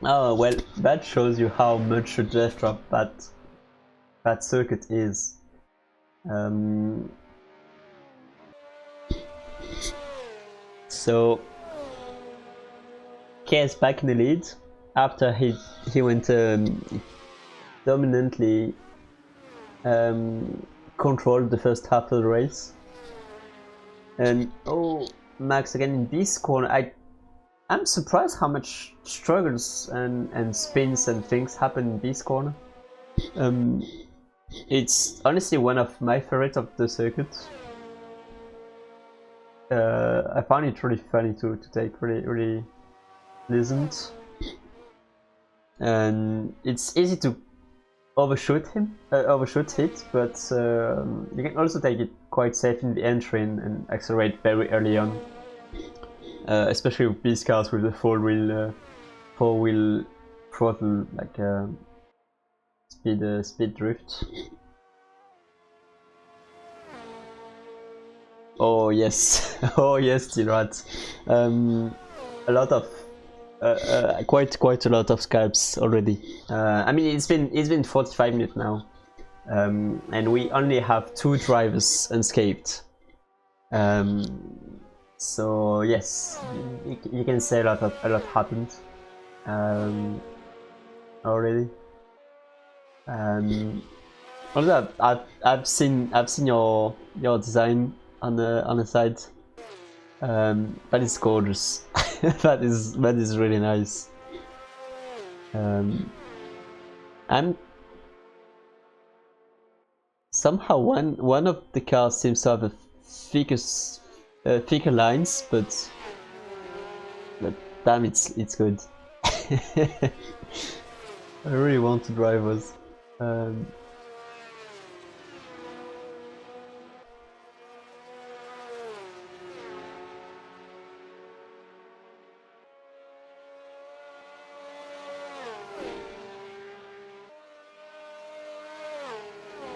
Oh well, that shows you how much a death drop that circuit is. So K is back in the lead after he went dominantly controlled the first half of the race. And oh, Max again in this corner. I'm surprised how much struggles and spins and things happen in this corner. It's honestly one of my favorites of the circuit. I found it really funny to take, really pleasant. And it's easy to overshoot it, but you can also take it quite safe in the entry and accelerate very early on. Especially with these cars with the four-wheel throttle, like speed drift. Oh yes, oh yes, T-Rat. A lot of quite a lot of scalps already. I mean, it's been 45 minutes now, and we only have 2 drivers unscathed. So yes, you can say a lot happened already. Although I've seen your design on the side. That is gorgeous. that is really nice. And somehow one of the cars seems to have a thicker lines, but damn, it's good. I really want to drive us.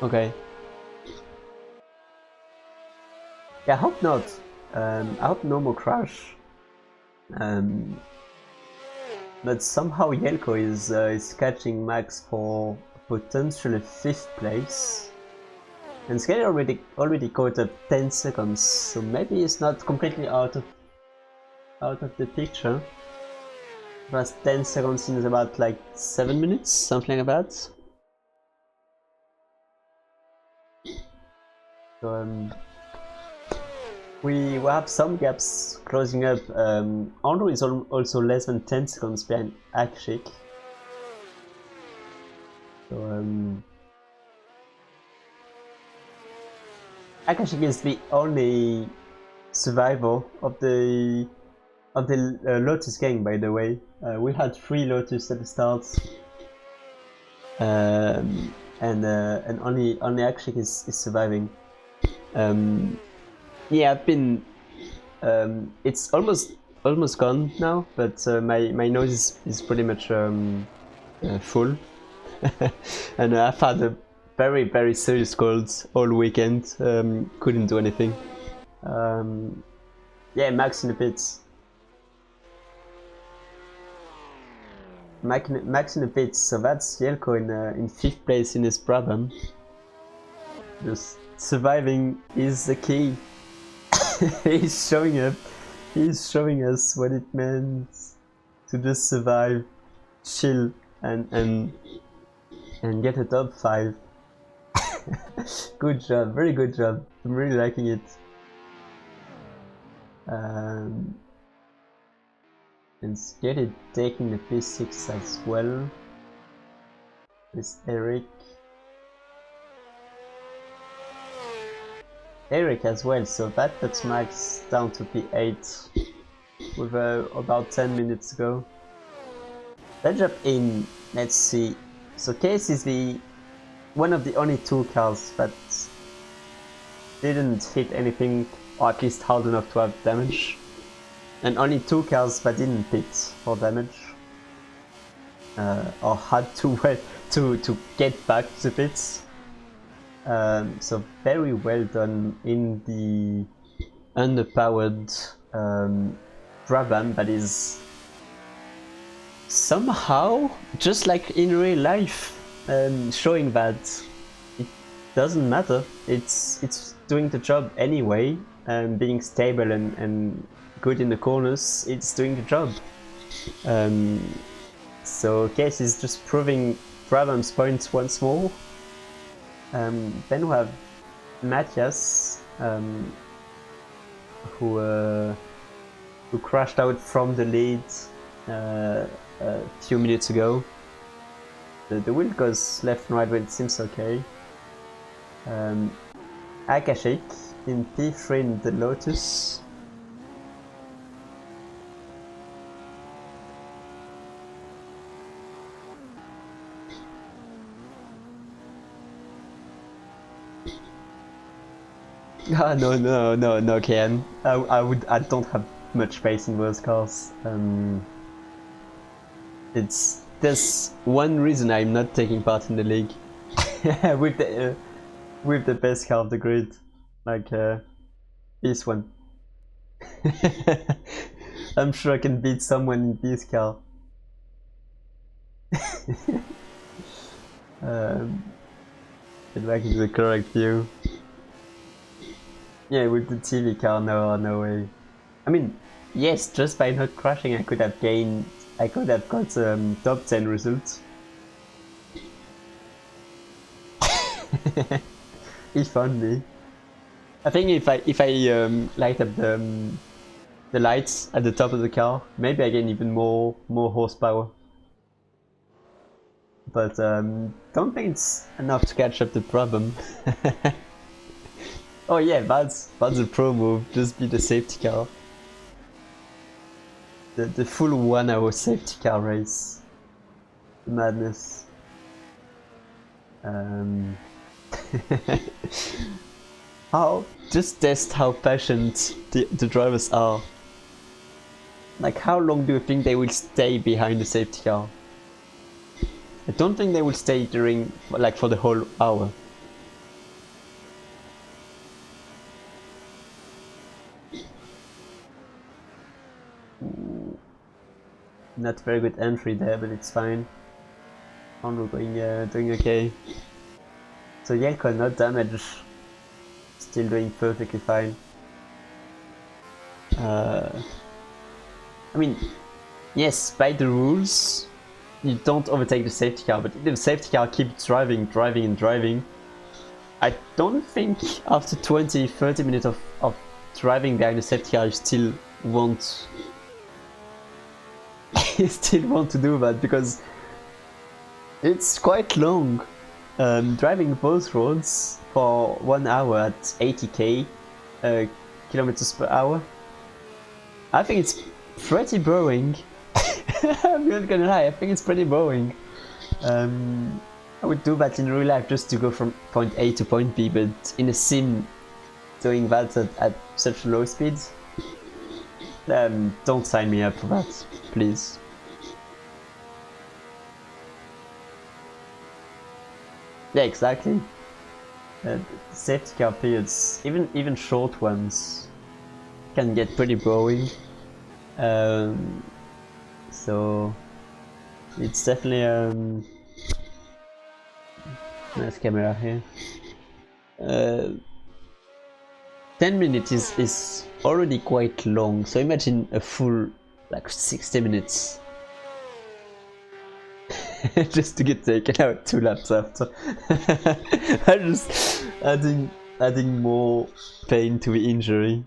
Okay. Yeah, I hope not. I hope no more crash. But somehow Jelko is catching Max for potentially 5th place, and Skelly already caught up 10 seconds, so maybe he's not completely out of the picture. Plus 10 seconds in about like 7 minutes, something like that. So we have some gaps closing up. Andrew is also less than 10 seconds behind Akshik. So Akashik is the only survivor of the Lotus gang, by the way. We had 3 Lotus at the start, and only Akshik is surviving. Yeah, I've been. It's almost gone now, but my nose is pretty much full, and I've had a very serious cold all weekend. Couldn't do anything. Yeah, Max in the pits. Max in the pits. So that's Jelko in 5th place in his Brabham. Just surviving is the key. He's showing up. He's showing us what it means to just survive, chill, and get a top 5. Good job, very good job. I'm really liking it. And Sketty taking the P6 as well. With Eric as well, so that puts Max down to P8 with about 10 minutes to go. Let's jump in, let's see. So Case is one of the only 2 cars didn't hit anything, or at least hard enough to have damage. And only 2 cars that didn't pit for damage. Or had to wait to get back to the pits. So very well done in the underpowered Brabham that is somehow, just like in real life, showing that it doesn't matter. It's doing the job anyway, being stable and good in the corners. It's doing the job. So Case is just proving Brabham's points once more. Then we have Matthias, who crashed out from the lead a few minutes ago. The wheel goes left and right, but it seems okay. Akashik in P3 in the Lotus. Ah, no, Ken. I don't have much faith in those cars. There's one reason I'm not taking part in the league with the best car of the grid, like this one. I'm sure I can beat someone in this car. Get back into the correct view. Yeah, with the TV car, no way. I mean, yes, just by not crashing, I could have got top 10 results. If only. I think if I light up the lights at the top of the car, maybe I gain even more horsepower. But don't think it's enough to catch up the problem. Oh yeah, that's a pro move. Just be the safety car. The full 1 hour safety car race. Madness. Just test how patient the drivers are. Like, how long do you think they will stay behind the safety car? I don't think they will stay for the whole hour. Not very good entry there, but it's fine. Hondo doing okay. So Yelko, no damage. Still doing perfectly fine. I mean, yes, by the rules, you don't overtake the safety car, but if the safety car keeps driving, I don't think after 20-30 minutes of driving behind the safety car, you still won't to do that, because it's quite long. Driving both roads for 1 hour at 80k kilometers per hour. I think it's pretty boring. I'm not gonna lie, I think it's pretty boring. I would do that in real life just to go from point A to point B, but in a sim, doing that at such low speeds, don't sign me up for that, please. Yeah, exactly. Safety car periods, even short ones, can get pretty boring. So it's definitely nice camera here. 10 minutes is already quite long, so imagine a full like 60 minutes. Just to get taken out 2 laps after. I'm just adding more pain to the injury.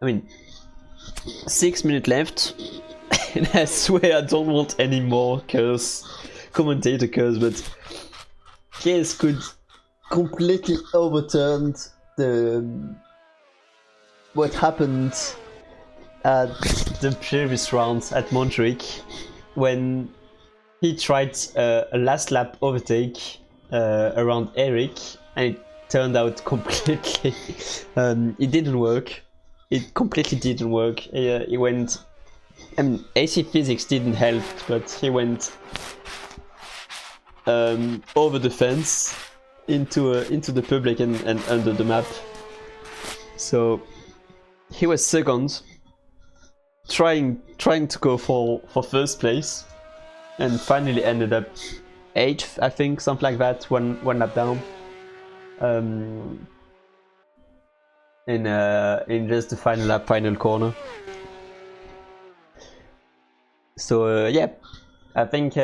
I mean, 6 minutes left, and I swear I don't want any more commentator curse, but Case could completely overturn what happened at the previous round at Montjuic, when he tried a last lap overtake around Eric, and it turned out completely it didn't work. It completely didn't work. He went, I mean, AC physics didn't help, but he went over the fence into the public and under the map. So he was second, trying to go for first place, and finally ended up 8th, I think, something like that, one lap down. In just the final lap, final corner. So yeah, I think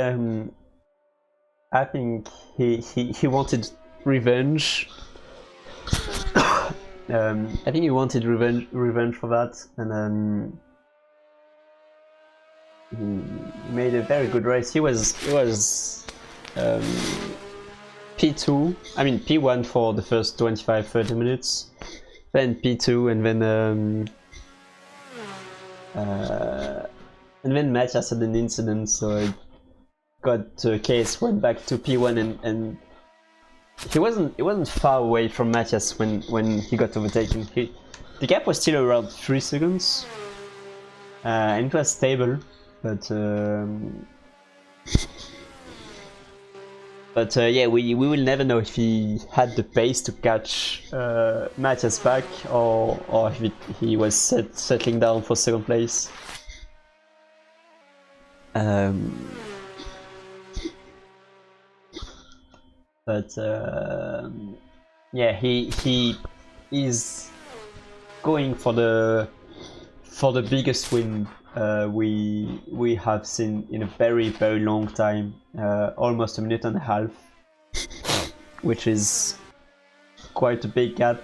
he wanted revenge. I think he wanted revenge for that, and he made a very good race. He was P2, I mean P1 for the first 25-30 minutes, then P2, and then Matthias had an incident, so it got to a case, went back to P1, and he wasn't far away from Matthias when he got overtaken. The gap was still around 3 seconds, and it was stable, but yeah, we will never know if he had the pace to catch Matthias back, or if he was settling down for second place. But yeah, he is going for the biggest win we have seen in a very long time, almost a minute and a half, which is quite a big gap.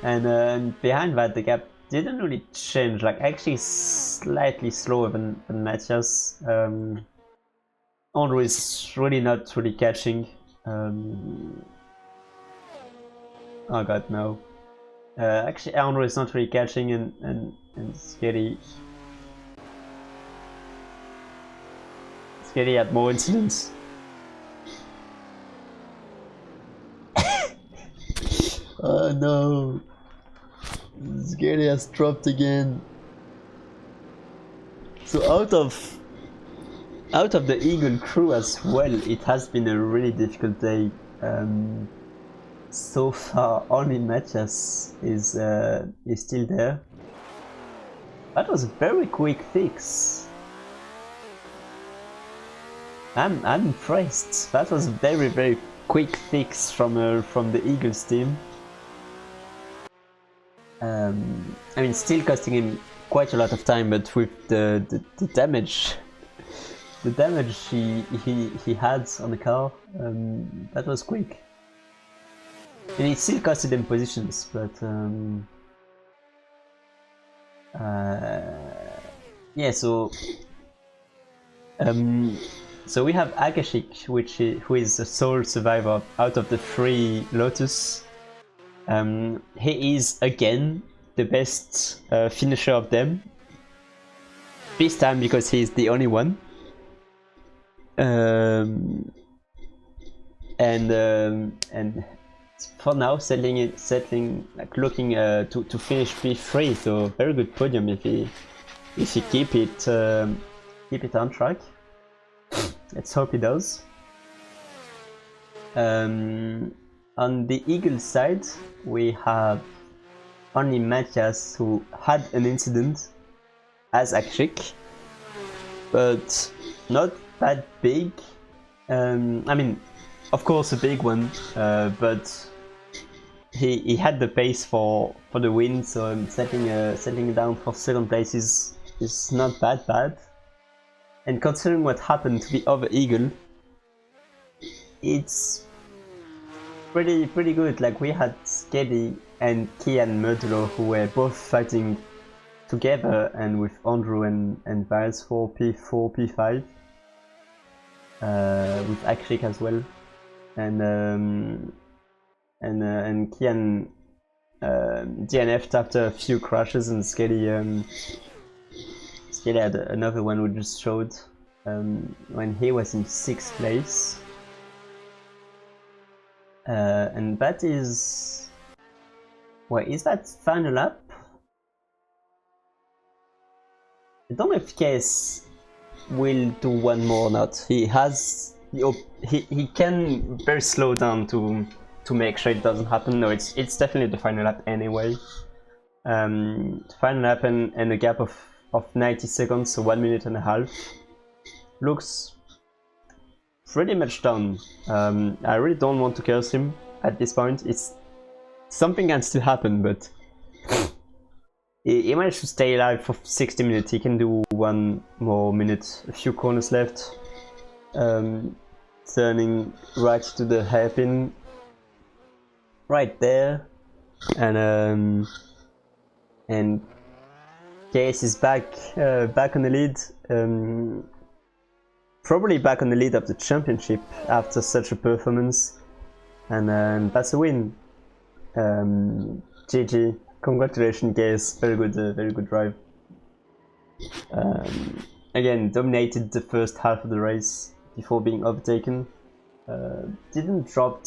And behind that, the gap didn't really change, like actually slightly slower than Matthias. Andrew is really not really catching. Oh god, no. Actually, Andrew is not really catching, and Skitty had more incidents. Oh no! Skitty has dropped again. So out of the Eagle crew as well, it has been a really difficult day. So far, only Matthias is still there. That was a very quick fix. I'm impressed. That was a very quick fix from the Eagles team. I mean, still costing him quite a lot of time, but with the damage. The damage he had on the car, that was quick. And it still costed him positions, but yeah, so we have Akashik, who is the sole survivor out of the 3 Lotus. He is again the best finisher of them. This time because he is the only one. And for now, settling, like looking to finish P3. So very good podium if he keep it on track. Let's hope he does. On the Eagle side, we have only Matthias, who had an incident as Akshik, but not that big. I mean, of course a big one, but he had the pace for the win, so settling down for second place is not that bad. And considering what happened to the other Eagle, it's pretty good. Like, we had Skedy and Kian Murtolo, who were both fighting together, and with Andrew and Viles for P4, P5, with Akshik as well, and Kian DNF'd after a few crashes, and Skedy had another one we just showed. when he was in 6th place. And that is... Wait, is that final lap? I don't know if Case will do one more or not. He has... He can very slow down to make sure it doesn't happen. No, it's definitely the final lap anyway. Final lap and a gap of 90 seconds, so 1 minute and a half. Looks pretty much done. I really don't want to curse him at this point. It's something can still happen, but he managed to stay alive for 60 minutes. He can do 1 more minute, a few corners left. Turning right to the hairpin, right there, and Case is back on the lead. Probably back on the lead of the championship after such a performance, and that's a win. GG, congratulations, Case. Very good drive. Again, dominated the first half of the race before being overtaken. Didn't drop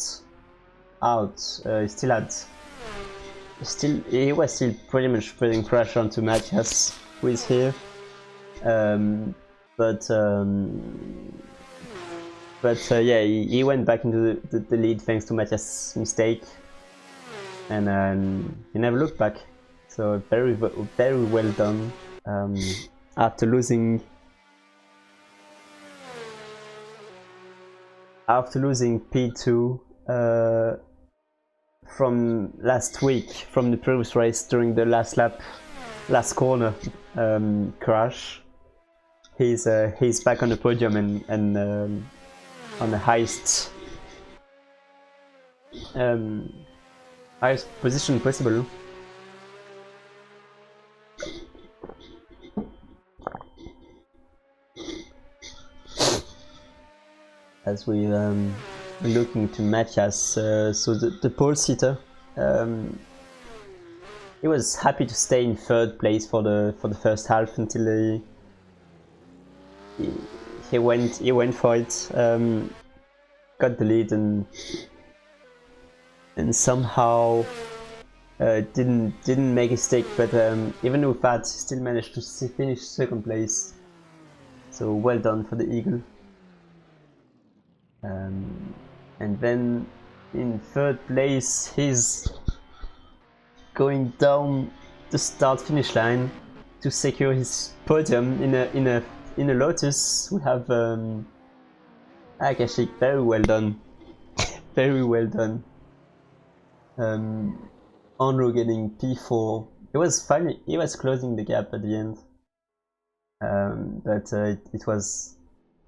out. He was still pretty much putting pressure onto Matthias, who is here. But yeah, he went back into the lead thanks to Matthias' mistake, and he never looked back. So very well done. After losing P2 from last week, from the previous race during the last lap, last corner crash, he's back on the podium and on the highest position possible. As we looking to Matthias, so the pole sitter, he was happy to stay in 3rd place for the first half until he went for it, got the lead and somehow didn't make a mistake, but even with that, he still managed to finish 2nd place. So well done for the Eagle. And then in 3rd place, he's going down the start-finish line to secure his podium in a Lotus. We have Akashik. Very well done, very well done. Andrew getting P4. It was funny. He was closing the gap at the end, but it was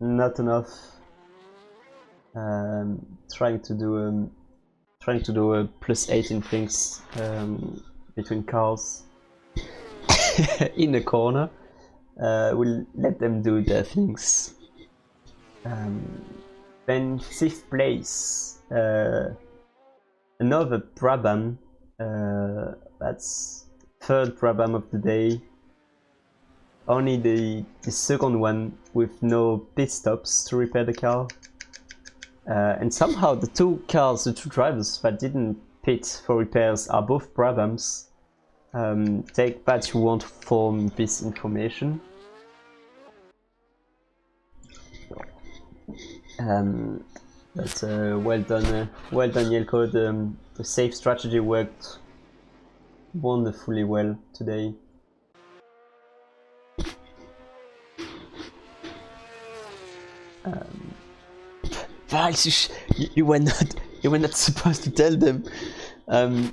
not enough. Trying to do a +18 things between cars in the corner. We'll let them do their things. Then 5th place, another Brabham. That's 3rd Brabham of the day. Only the 2nd one with no pit stops to repair the car. And somehow the two drivers that didn't pit for repairs are both Brabhams. Take that you want from this information. But well done, Yelko. The safe strategy worked wonderfully well today. You were not supposed to tell them. I'm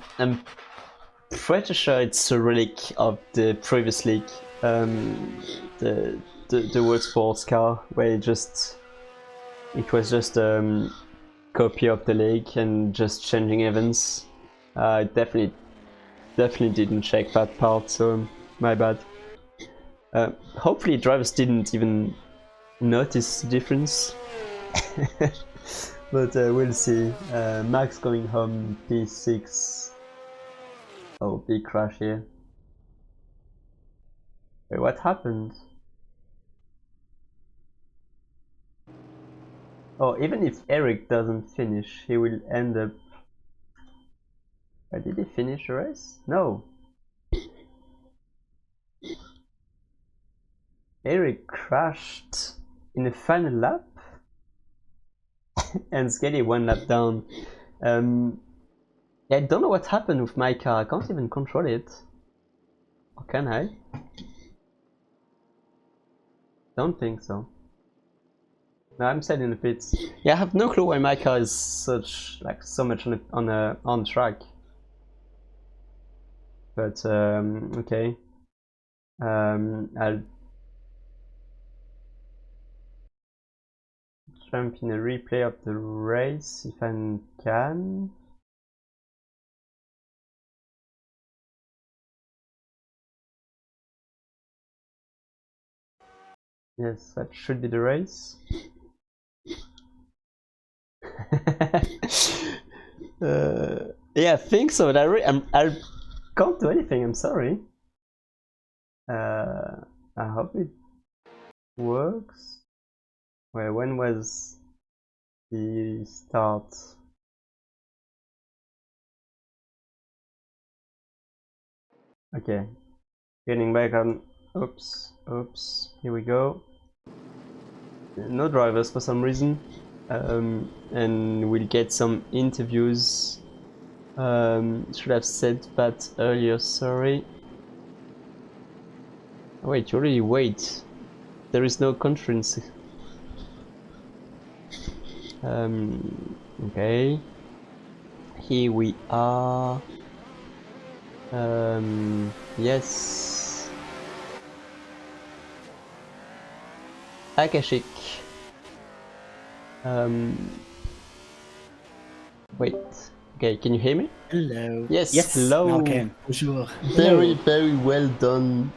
pretty sure it's a relic of the previous league, the World Sports car, where it was just copy of the league and just changing events. I definitely didn't check that part, so my bad. Hopefully drivers didn't even notice the difference. But we'll see. Max going home, P6. Oh, big crash here. Wait, what happened? or even if Eric doesn't finish, he will end up. Did he finish the race? No. Eric crashed in the final lap, and Skelly 1 lap down. I don't know what happened with my car. I can't even control it. Or can I? Don't think so. No, I'm set in the pits. Yeah, I have no clue why my car is so much on track. But okay. I'll jump in a replay of the race if I can. Yes, that should be the race. Yeah, I think so. I can't do anything. I'm sorry. I hope it works. Wait, when was the start? Okay, getting back on. Oops. Here we go. No drivers for some reason, and we'll get some interviews. Should have said that earlier. Sorry. Wait, you already wait. There is no conference. Okay. Here we are. Yes. Akashic. Wait. Okay, can you hear me? Hello. Yes, hello. hello. Okay, for sure. Very well done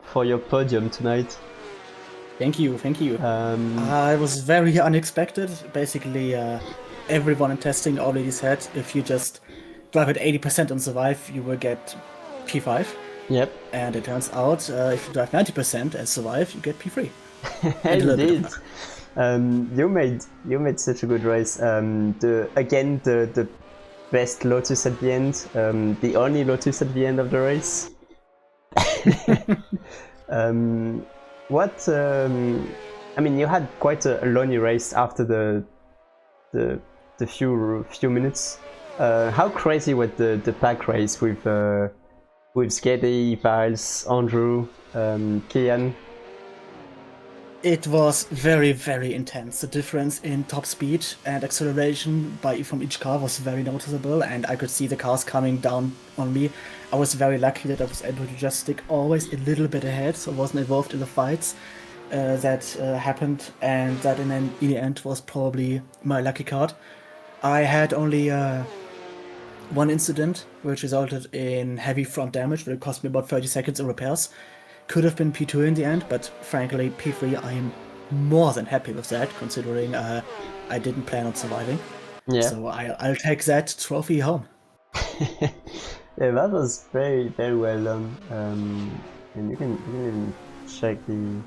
for your podium tonight. Thank you. It was very unexpected. Basically, everyone in testing already said if you just drive at 80% and survive, you will get P5. Yep. And it turns out if you drive 90% and survive, you get P3. Indeed. You made such a good race. The best Lotus at the end. The only Lotus at the end of the race. I mean, you had quite a lonely race after the few minutes. How crazy was the pack race with Skady, Piles, Andrew, Kian? It was very intense. The difference in top speed and acceleration from each car was very noticeable, and I could see the cars coming down on me. I was very lucky that I was able to just stick always a little bit ahead, so I wasn't involved in the fights that happened, and that in the end was probably my lucky card. I had only one incident which resulted in heavy front damage, which cost me about 30 seconds in repairs. Could have been P2 in the end, but frankly, P3, I am more than happy with that, considering I didn't plan on surviving. Yeah. So I'll take that trophy home. Yeah, that was very well done. And you can even check the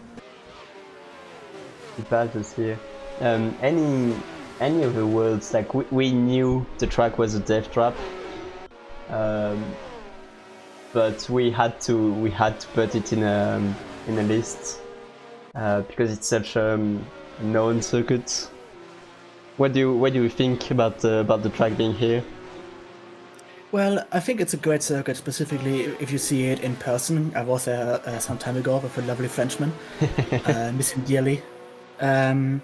badges here. Any of the worlds, like we knew the track was a death trap. But we had to put it in a list because it's such a known circuit. What do you think about the track being here? Well, I think it's a great circuit, specifically if you see it in person. I was there some time ago with a lovely Frenchman, miss him dearly, and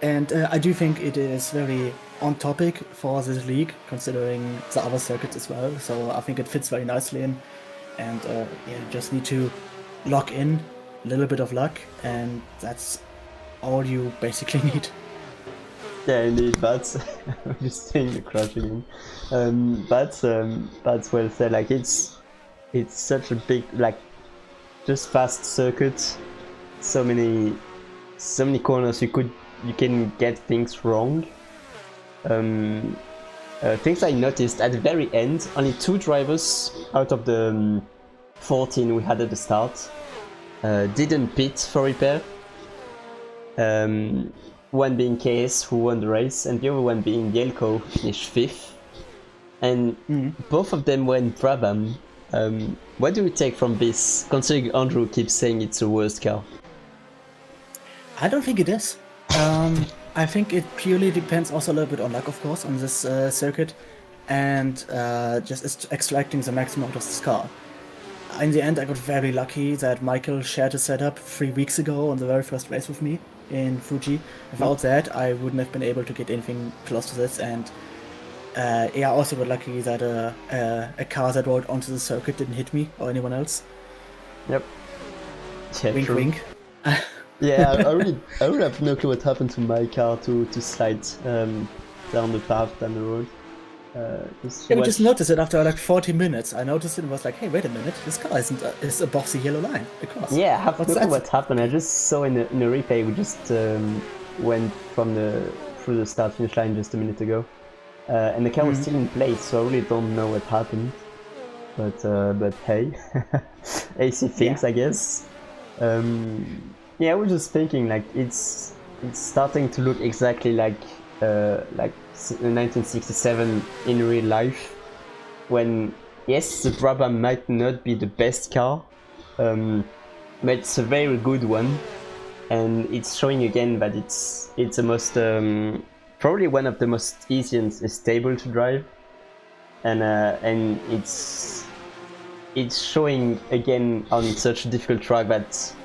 I do think it is very on topic for this league, considering the other circuits as well. So I think it fits very nicely in, and you just need to lock in a little bit of luck, and that's all you basically need. Yeah, indeed, that's just seeing the crash again. That's well said. Like it's such a big, like, just fast circuit. So many corners you can get things wrong. Things I noticed at the very end, only 2 drivers out of the 14 we had at the start didn't pit for repair. one being KS who won the race, and the other one being Yelko, who finished 5th. And both of them were in Brabham. What do we take from this, considering Andrew keeps saying it's the worst car? I don't think it is. I think it purely depends also a little bit on luck, of course, on this circuit, and just extracting the maximum out of this car. In the end, I got very lucky that Michael shared a setup 3 weeks ago on the very first race with me in Fuji. Without that, I wouldn't have been able to get anything close to this, and I also got lucky that a car that rode onto the circuit didn't hit me or anyone else. Yep. Yeah, wink, true. wink. Yeah, I really have no clue what happened to my car to slide down the path, down the road. We just noticed it after like 40 minutes. I noticed it and was like, hey, wait a minute, this car is above the yellow line across. Yeah, I have no clue what happened. I just saw in a replay, we just went through the start-finish line just a minute ago. And the car was still in place, so I really don't know what happened. But hey, AC things, I guess. Yeah, I was just thinking, like, it's starting to look exactly like 1967 in real life, when yes, the Brabham might not be the best car, but it's a very good one, and it's showing again that it's the most probably one of the most easy and stable to drive, and it's showing again on such a difficult track that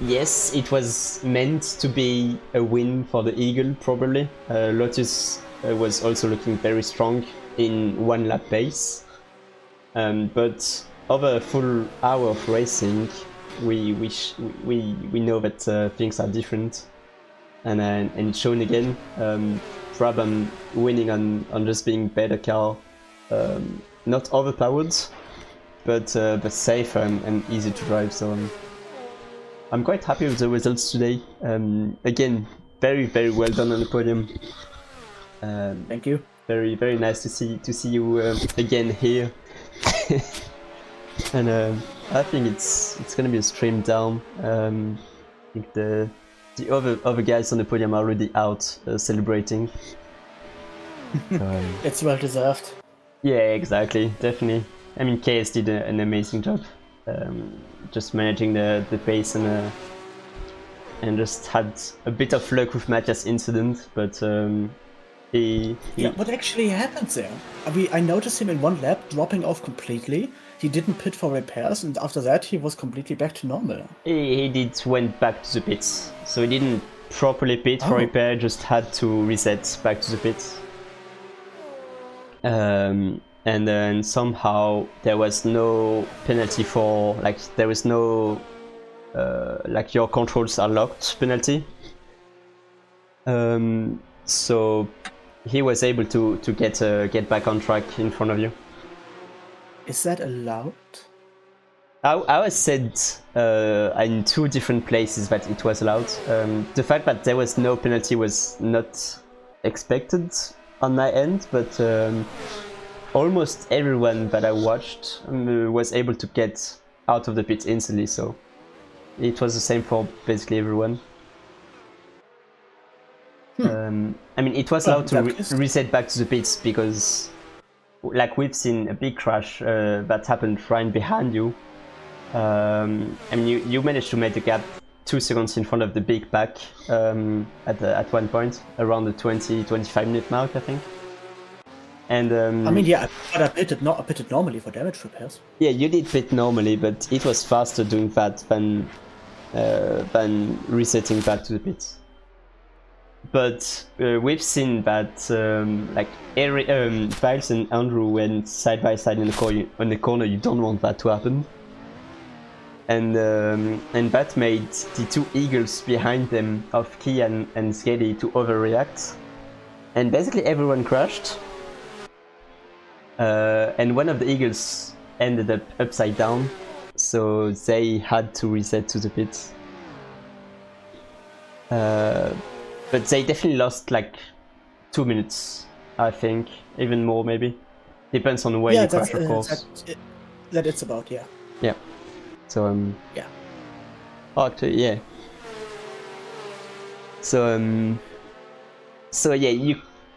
yes, it was meant to be a win for the Eagle, probably. Lotus was also looking very strong in one lap pace, but over a full hour of racing, we know that things are different, and it's shown again. Brabham winning on just being better car, not overpowered, but safer and easy to drive. So I'm quite happy with the results today. Again, very well done on the podium. Thank you. Very nice to see you again here. And I think it's gonna be a stream down. I think the other guys on the podium are already out celebrating. So, it's well deserved. Yeah, exactly, definitely. I mean, KS did an amazing job. Just managing the pace and just had a bit of luck with Matthias' incident, but what actually happened there? I noticed him in one lap dropping off completely. He didn't pit for repairs, and after that he was completely back to normal. He went back to the pits, so he didn't properly pit for repair, just had to reset back to the pits. And then somehow there was no penalty for, like, there was no like your controls are locked penalty. So he was able to get back on track in front of you. Is that allowed? I was said in 2 different places that it was allowed. The fact that there was no penalty was not expected on my end, but almost everyone that I watched was able to get out of the pits instantly, so it was the same for basically everyone. I mean, it was allowed to reset back to the pits because, like, we've seen a big crash that happened right behind you. I mean, you managed to make the gap 2 seconds in front of the big pack at one point, around the 20-25 minute mark, I think. And I mean, yeah, I pitted normally for damage repairs. Yeah, you did pit normally, but it was faster doing that than resetting back to the pits. But we've seen that like Files and Andrew went side by side in the corner. You don't want that to happen, and that made the 2 Eagles behind them of Key and Skady to overreact, and basically everyone crashed. And one of the Eagles ended up upside down, so they had to reset to the pits. But they definitely lost like 2 minutes, I think, even more maybe. Depends on where you crash, of course. That it's about, yeah. Yeah. So yeah. Oh, actually, yeah. So So yeah,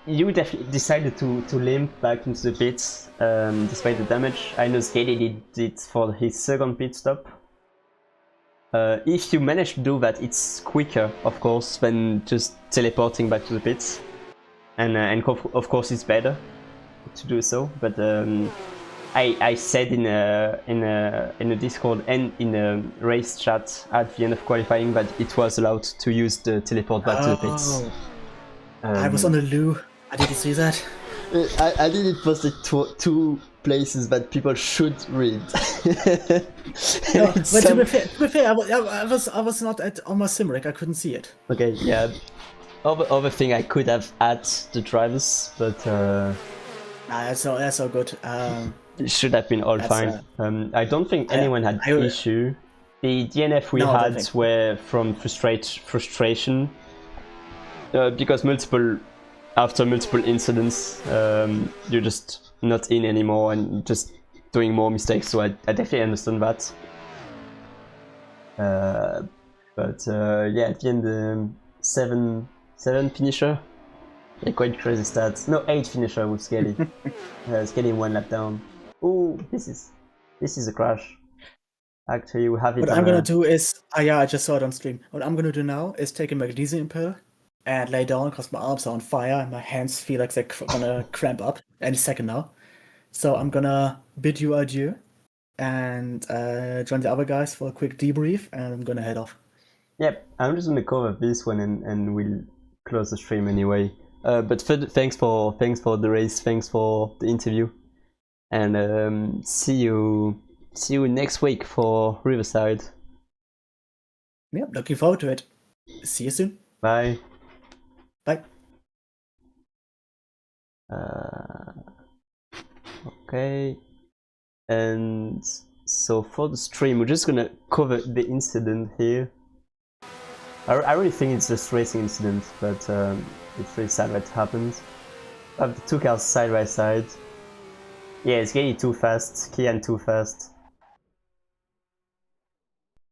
you definitely decided to limp back into the pits despite the damage. I know Scaly did it for his second pit stop. If you manage to do that, it's quicker, of course, than just teleporting back to the pits, and of course it's better to do so. But I said in a Discord and in a race chat at the end of qualifying that it was allowed to use the teleport back to the pits. I was on the loo. I didn't see that. I didn't post it to two places that people should read. No, but to be fair, I was not on my sim rig. I couldn't see it. Okay, yeah. Other thing I could have added the drivers, but Nah, that's all good. it should have been all fine. I don't think anyone had issue. The DNF we had were from frustration because after multiple incidents, you're just not in anymore and just doing more mistakes. So I definitely understand that. But yeah, at the end, seven finisher. Yeah, quite crazy stats. No, 8 finisher with Skelly. Skelly 1 lap down. Oh, this is a crash. Actually, we have it. What I'm gonna do is, yeah, I just saw it on stream. What I'm gonna do now is take a magnesium pill and lay down because my arms are on fire and my hands feel like they're gonna cramp up any second now. So I'm gonna bid you adieu and join the other guys for a quick debrief, and I'm gonna head off. Yep, I'm just gonna cover this one and we'll close the stream anyway. But thanks for the race, thanks for the interview, and see you next week for Riverside. Yep, looking forward to it. See you soon. Bye. Bye. Okay, and so for the stream, we're just gonna cover the incident here. I really think it's just racing incident, but it's really sad what happened. I have the two cars side by side. Yeah, it's getting too fast, Kian too fast.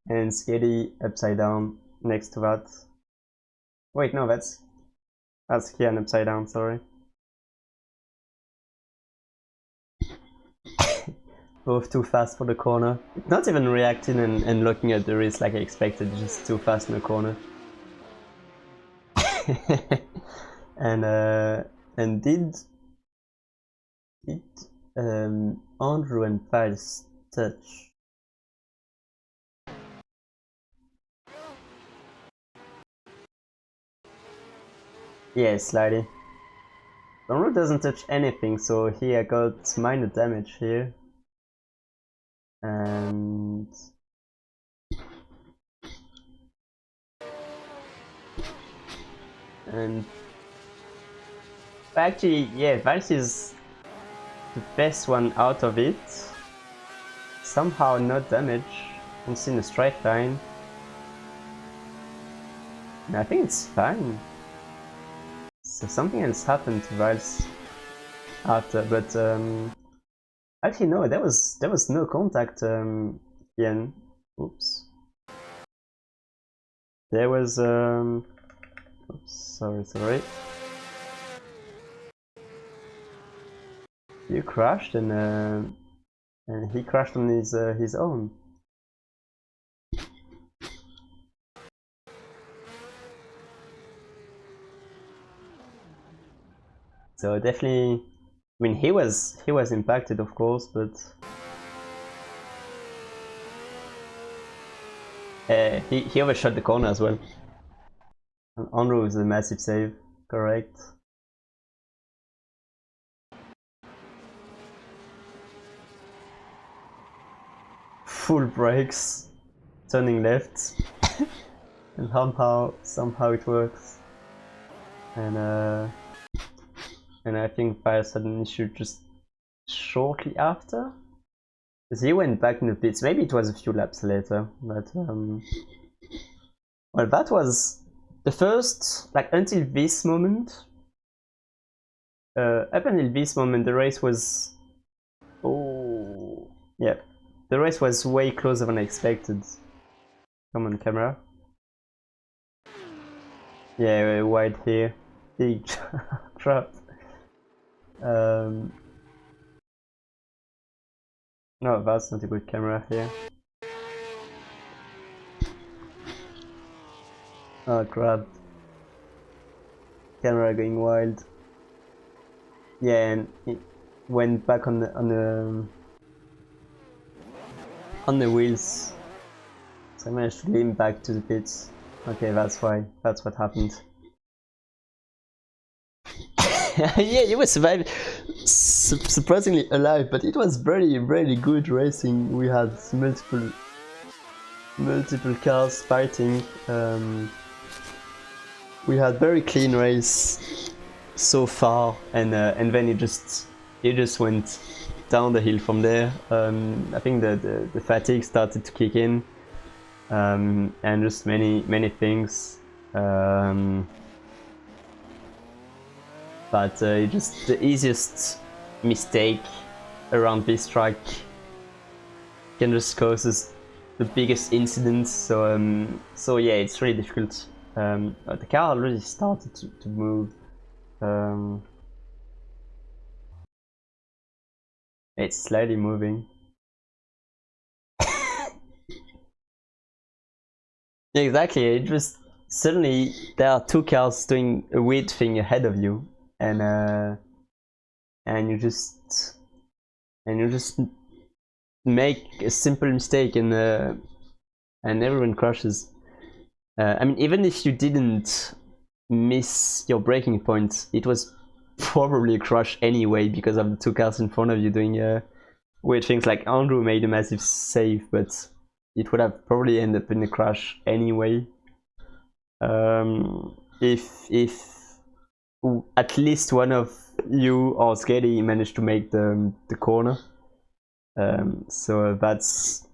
And Skady upside down next to that. Wait, no, that's Kian upside down, sorry. Both too fast for the corner. Not even reacting and looking at the race like I expected, just too fast in the corner. and did Andrew and Files touch? Yeah, slightly. Andrew doesn't touch anything, so he got minor damage here. And actually, yeah, Vals is the best one out of it. Somehow no damage. I'm seeing a straight line. And I think it's fine. So something else happened to Vals after, but actually no, there was no contact. Ian, oops. There was oops, sorry. You crashed and he crashed on his own. So definitely, I mean, he was impacted, of course, but he overshot the corner as well. And Andrew is a massive save, correct? Full brakes, turning left, and somehow it works. And I think Fires had an issue just shortly after. Because he went back in the pits. Maybe it was a few laps later, but well, that was the first, like, until this moment. Up until this moment, the race was, oh yeah, the race was way closer than I expected. Come on, camera. Yeah, wide here. big trap. No, that's not a good camera here. Oh crap. Camera going wild. Yeah, and it went back on the wheels. So I managed to lean back to the pits. Okay, that's why. That's what happened. Yeah, you were surviving, surprisingly alive, but it was very, very good racing. We had multiple cars fighting. We had very clean race so far, and then it just went down the hill from there. I think the fatigue started to kick in, and just many things. But just the easiest mistake around this track can just cause the biggest incidents. So yeah, it's really difficult. The car already started to move. It's slightly moving. Exactly. It just suddenly there are two cars doing a weird thing ahead of you, and you just make a simple mistake, and everyone crashes. I mean, even if you didn't miss your braking point, it was probably a crash anyway because of the two cars in front of you doing weird things. Like Andrew made a massive save, but it would have probably ended up in a crash anyway. If at least one of you or Skelly managed to make the corner. So that's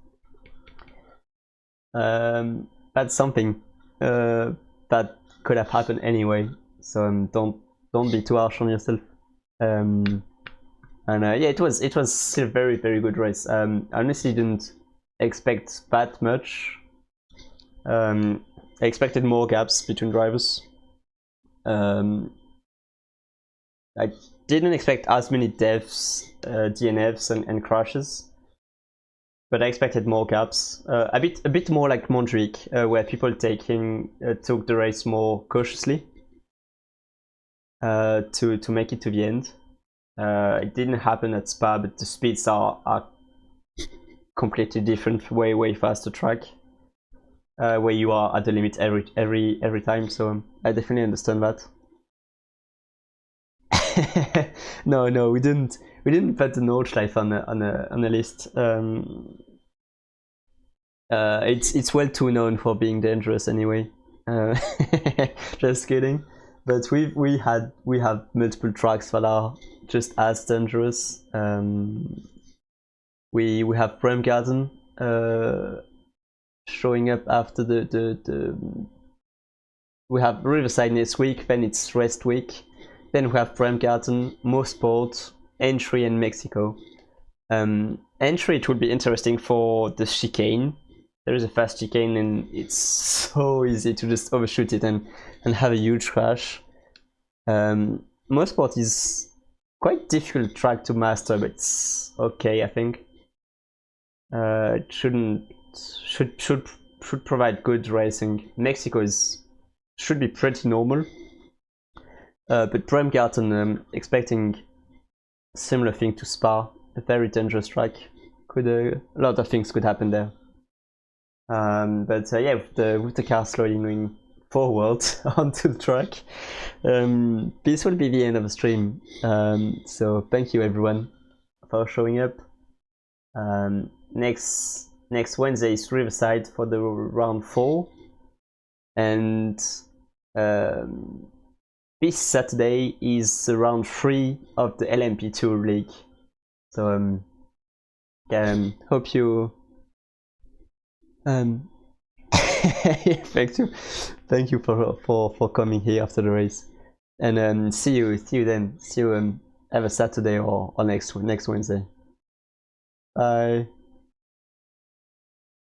something that could have happened anyway. So don't be too harsh on yourself. And yeah, it was still a very, very good race. I honestly didn't expect that much. I expected more gaps between drivers. I didn't expect as many deaths, DNFs, and crashes, but I expected more gaps. A bit more like Montjuic, where people took the race more cautiously to make it to the end. It didn't happen at Spa, but the speeds are completely different, way faster track, where you are at the limit every time. So I definitely understand that. No, we didn't put the Nordschleife on the list. It's well too known for being dangerous anyway. Just kidding. But we have multiple tracks that are just as dangerous. We have Bremgarten showing up after the we have Riverside this week, then it's rest week. Then we have Bremgarten, Mosport, Entry, and Mexico. Entry, it would be interesting for the chicane. There is a fast chicane, and it's so easy to just overshoot it and have a huge crash. Mosport is quite difficult track to master, but it's okay, I think. It should provide good racing. Mexico should be pretty normal. But Bremgarten, expecting similar thing to Spa, a very dangerous track. A lot of things could happen there. But yeah, with the car slowly moving forward onto the track, this will be the end of the stream. So thank you everyone for showing up. Next Wednesday is Riverside for the round 4, and this Saturday is round 3 of the LMP2 league. So hope you thank you for coming here after the race, and see you then. See you either Saturday or next Wednesday. Bye.